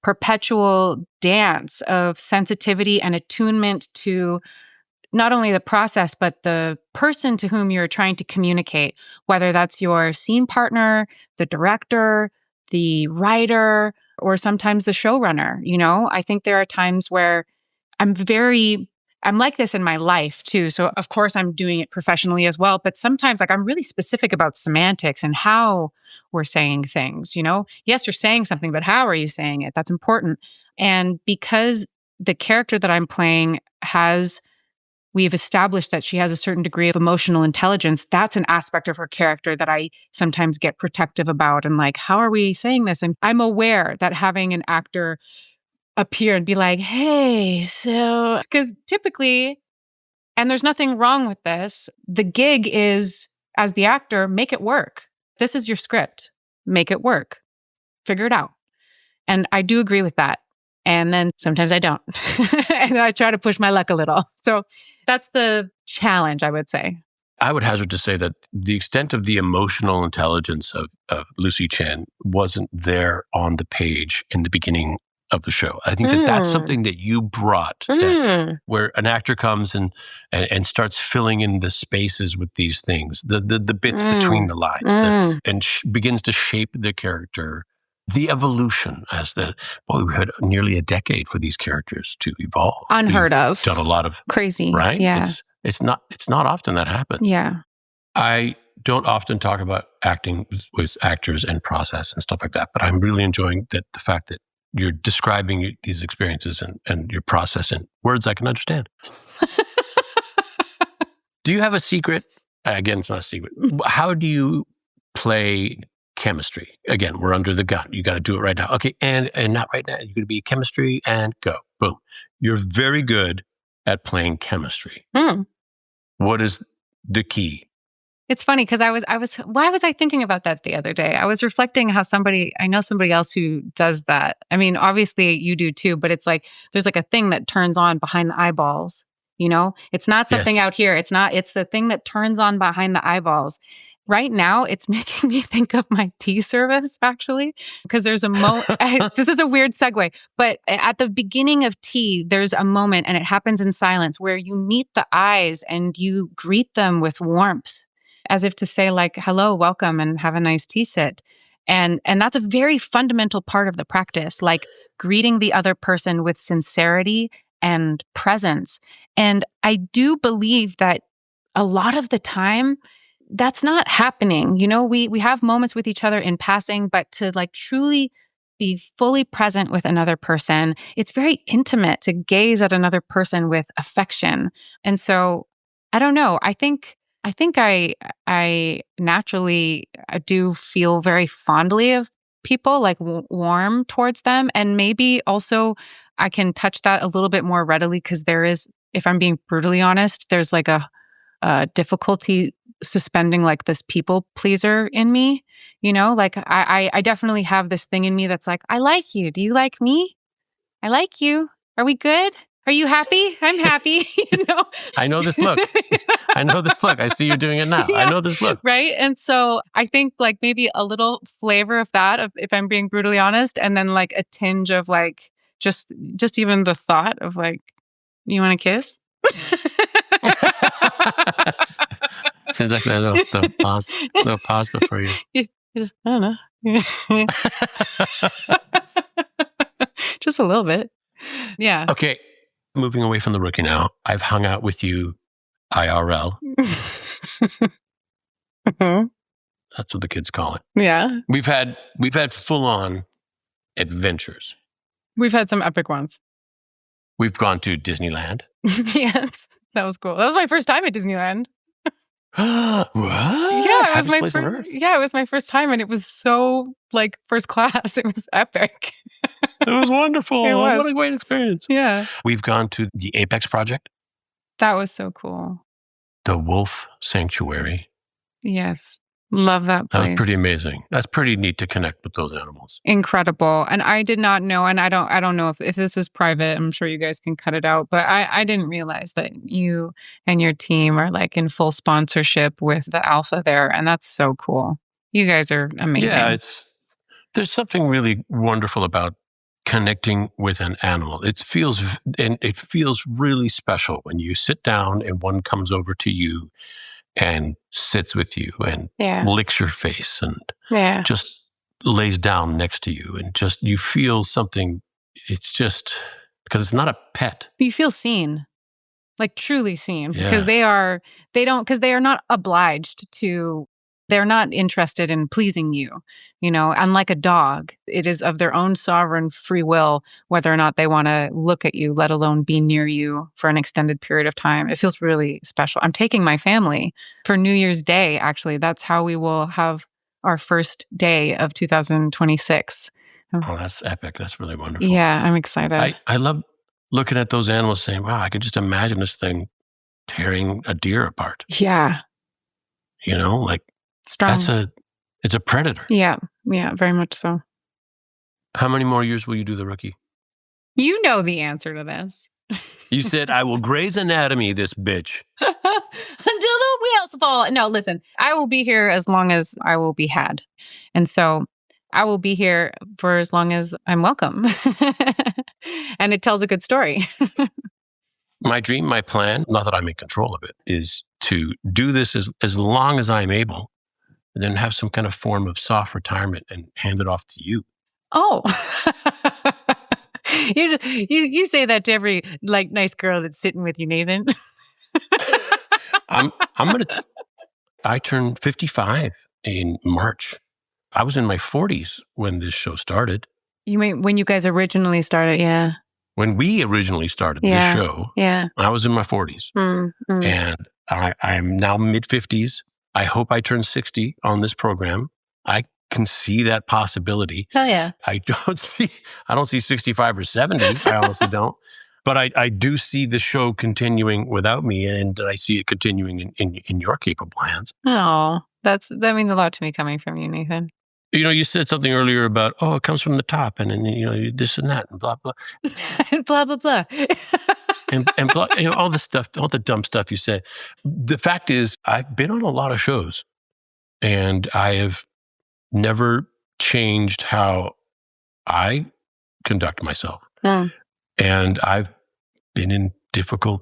perpetual dance of sensitivity and attunement to not only the process, but the person to whom you're trying to communicate, whether that's your scene partner, the director, the writer, or sometimes the showrunner. I think there are times where I'm like this in my life too. So of course I'm doing it professionally as well, but sometimes like I'm really specific about semantics and how we're saying things, Yes, you're saying something, but how are you saying it? That's important. And because the character that I'm playing we've established that she has a certain degree of emotional intelligence, that's an aspect of her character that I sometimes get protective about. And like, how are we saying this? And I'm aware that having an actor appear and be like, hey, so, because typically, and there's nothing wrong with this, the gig is, as the actor, make it work. This is your script. Make it work. Figure it out. And I do agree with that. And then sometimes I don't. And I try to push my luck a little. So that's the challenge, I would say. I would hazard to say that the extent of the emotional intelligence of Lucy Chen wasn't there on the page in the beginning of the show. I think that's something that you brought, where an actor comes and starts filling in the spaces with these things, the bits between the lines, and begins to shape the character. The evolution we've had nearly a decade for these characters to evolve. Unheard of. Done a lot of crazy, right? Yeah. It's not often that happens. Yeah. I don't often talk about acting with actors and process and stuff like that, but I'm really enjoying the fact that you're describing these experiences and your process in words I can understand. Do you have a secret? Again, it's not a secret. How do you play chemistry? Again, we're under the gun. You got to do it right now. Okay, and not right now. You're going to be chemistry and go. Boom. You're very good at playing chemistry. What is the key? It's funny because why was I thinking about that the other day? I was reflecting how I know somebody else who does that. I mean, obviously you do too, but it's like, there's like a thing that turns on behind the eyeballs, It's not something out here. It's the thing that turns on behind the eyeballs. Right now, it's making me think of my tea service, actually, because there's this is a weird segue, but at the beginning of tea, there's a moment, and it happens in silence, where you meet the eyes and you greet them with warmth, as if to say, like, hello, welcome, and have a nice tea sit. And that's a very fundamental part of the practice, like greeting the other person with sincerity and presence. And I do believe that a lot of the time, that's not happening. We have moments with each other in passing, but to like truly be fully present with another person, it's very intimate to gaze at another person with affection. And so I don't know. I think I naturally do feel very fondly of people, like warm towards them. And maybe also I can touch that a little bit more readily because there is, if I'm being brutally honest, there's like a difficulty suspending like this people pleaser in me. Like I definitely have this thing in me that's like, I like you. Do you like me? I like you. Are we good? Are you happy? I'm happy. I know this look. I know this look. I see you doing it now. Yeah, I know this look. right. And so I think like maybe a little flavor of that, if I'm being brutally honest, and then like a tinge of like just even the thought of like, you want to kiss? Seems like a little pause before you. You just, I don't know. Just a little bit. Yeah. Okay, moving away from the rookie now. I've hung out with you IRL. That's what the kids call it. Yeah. We've had full on adventures. We've had some epic ones. We've gone to Disneyland. Yes. That was cool. That was my first time at Disneyland. What? Yeah, it was my place on earth. Yeah, it was my first time, and it was so like first class. It was epic. It was wonderful. It was. What a great experience. Yeah. We've gone to the Apex Project, That was so cool. the Wolf Sanctuary. Yes. Love that place. That was pretty amazing. That's pretty neat to connect with those animals. Incredible. And I did not know, and I don't know if this is private, I'm sure you guys can cut it out, but I didn't realize that you and your team are like in full sponsorship with the Alpha there. And that's so cool. You guys are amazing. Yeah, there's something really wonderful about connecting with an animal. It feels really special when you sit down and one comes over to you and sits with you and licks your face and just lays down next to you and just you feel something. It's just because it's not a pet. You feel seen, like truly seen, because they are not obliged to. They're not interested in pleasing you, unlike a dog. It is of their own sovereign free will whether or not they want to look at you, let alone be near you for an extended period of time. It feels really special. I'm taking my family for New Year's Day, actually. That's how we will have our first day of 2026. Oh, that's epic. That's really wonderful. Yeah, I'm excited. I love looking at those animals saying, wow, I could just imagine this thing tearing a deer apart. Yeah. Like, strong. It's a predator. Yeah, very much so. How many more years will you do the rookie? You know the answer to this. You said, I will Grey's Anatomy this bitch. Until the wheels fall. No, listen, I will be here as long as I will be had. And so I will be here for as long as I'm welcome. And it tells a good story. My dream, my plan, not that I'm in control of it, is to do this as long as I'm able. And then have some kind of form of soft retirement and hand it off to you. Oh, you say that to every like nice girl that's sitting with you, Nathan. I turned 55 in March. I was in my 40s when this show started. You mean when you guys originally started? Yeah. When we originally started this show, I was in my 40s, and I am now mid 50s. I hope I turn 60 on this program. I can see that possibility. Hell yeah. I don't see 65 or 70. I honestly don't. But I do see the show continuing without me, and I see it continuing in your capable hands. Oh, that means a lot to me coming from you, Nathan. You said something earlier about, it comes from the top, and then, this and that, and blah, blah. Blah, blah, blah. and blah, all the stuff, all the dumb stuff you say. The fact is, I've been on a lot of shows. And I have never changed how I conduct myself. Mm. And I've been in difficult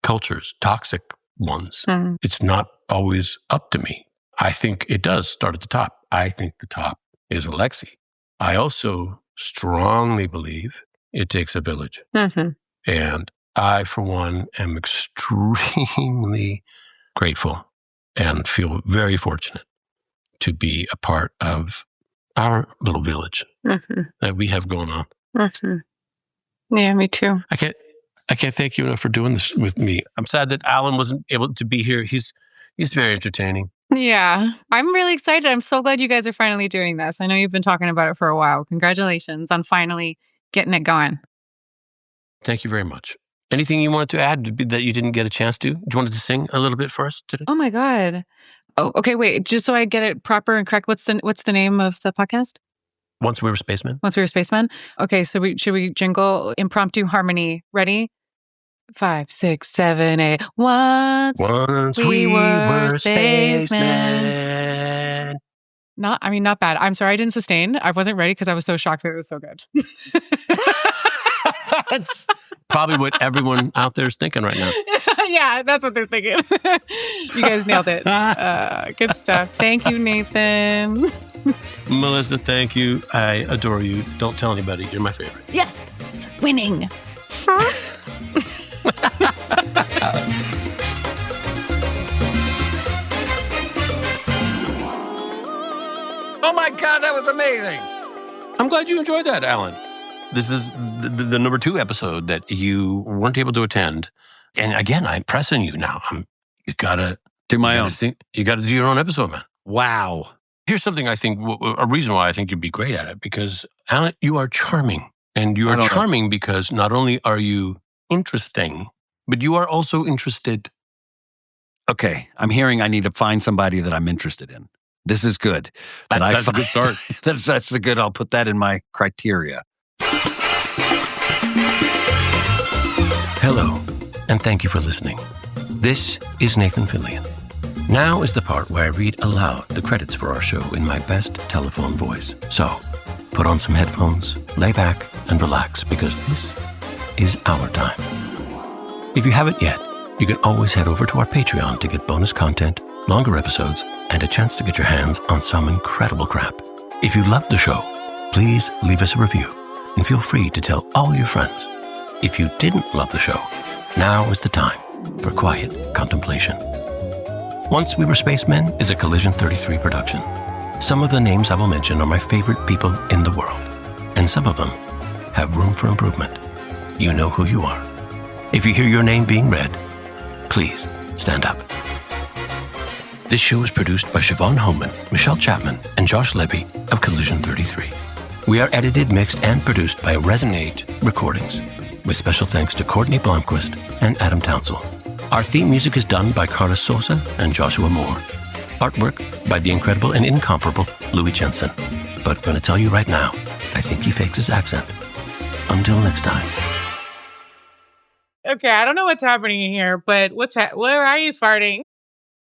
cultures, toxic ones. Mm. It's not always up to me. I think it does start at the top. I think the top is Alexi. I also strongly believe it takes a village. Mm-hmm. And I, for one, am extremely grateful and feel very fortunate to be a part of our little village that we have going on. Mm-hmm. Yeah, me too. I can't thank you enough for doing this with me. I'm sad that Alan wasn't able to be here. He's very entertaining. Yeah, I'm really excited. I'm so glad you guys are finally doing this. I know you've been talking about it for a while. Congratulations on finally getting it going. Thank you very much. Anything you wanted to add that you didn't get a chance to? Do you wanted to sing a little bit for us today? Oh my God. Oh, okay. Wait, just so I get it proper and correct. What's the name of the podcast? Once We Were Spacemen. Once We Were Spacemen. Okay, so should we jingle impromptu harmony? Ready? 5, 6, 7, 8. Once we were spacemen. Not bad. I'm sorry I didn't sustain. I wasn't ready because I was so shocked that it was so good. That's probably what everyone out there is thinking right now. Yeah, that's what they're thinking. You guys nailed it. Good stuff. Thank you, Nathan. Melissa, thank you. I adore you. Don't tell anybody. You're my favorite. Yes. Winning. Oh my God, that was amazing. I'm glad you enjoyed that, Alan. This is the number 2 episode that you weren't able to attend. And again, I'm pressing you now. You gotta do my own. You gotta do your own episode, man. Wow. Here's something I think, a reason why I think you'd be great at it, because Alan, you are charming. And you are charming because not only are you interesting, but you are also interested. Okay, I'm hearing I need to find somebody that I'm interested in. This is good. That's a good start. That's a good. I'll put that in my criteria. Hello, and thank you for listening. This is Nathan Fillion. Now is the part where I read aloud the credits for our show in my best telephone voice. So, put on some headphones, lay back, and relax, because this is our time. If you haven't yet, you can always head over to our Patreon to get bonus content, longer episodes, and a chance to get your hands on some incredible crap. If you loved the show, please leave us a review and feel free to tell all your friends. If you didn't love the show, now is the time for quiet contemplation. Once We Were Spacemen is a Collision 33 production. Some of the names I will mention are my favorite people in the world, and some of them have room for improvement. You know who you are. If you hear your name being read, please stand up. This show is produced by Siobhan Homan, Michelle Chapman, and Josh Levy of Collision 33. We are edited, mixed, and produced by Resonate Recordings, with special thanks to Courtney Blomquist and Adam Townsell. Our theme music is done by Carlos Sosa and Joshua Moore. Artwork by the incredible and incomparable Louis Jensen. But I'm going to tell you right now, I think he fakes his accent. Until next time. Okay, I don't know what's happening in here, but where are you farting?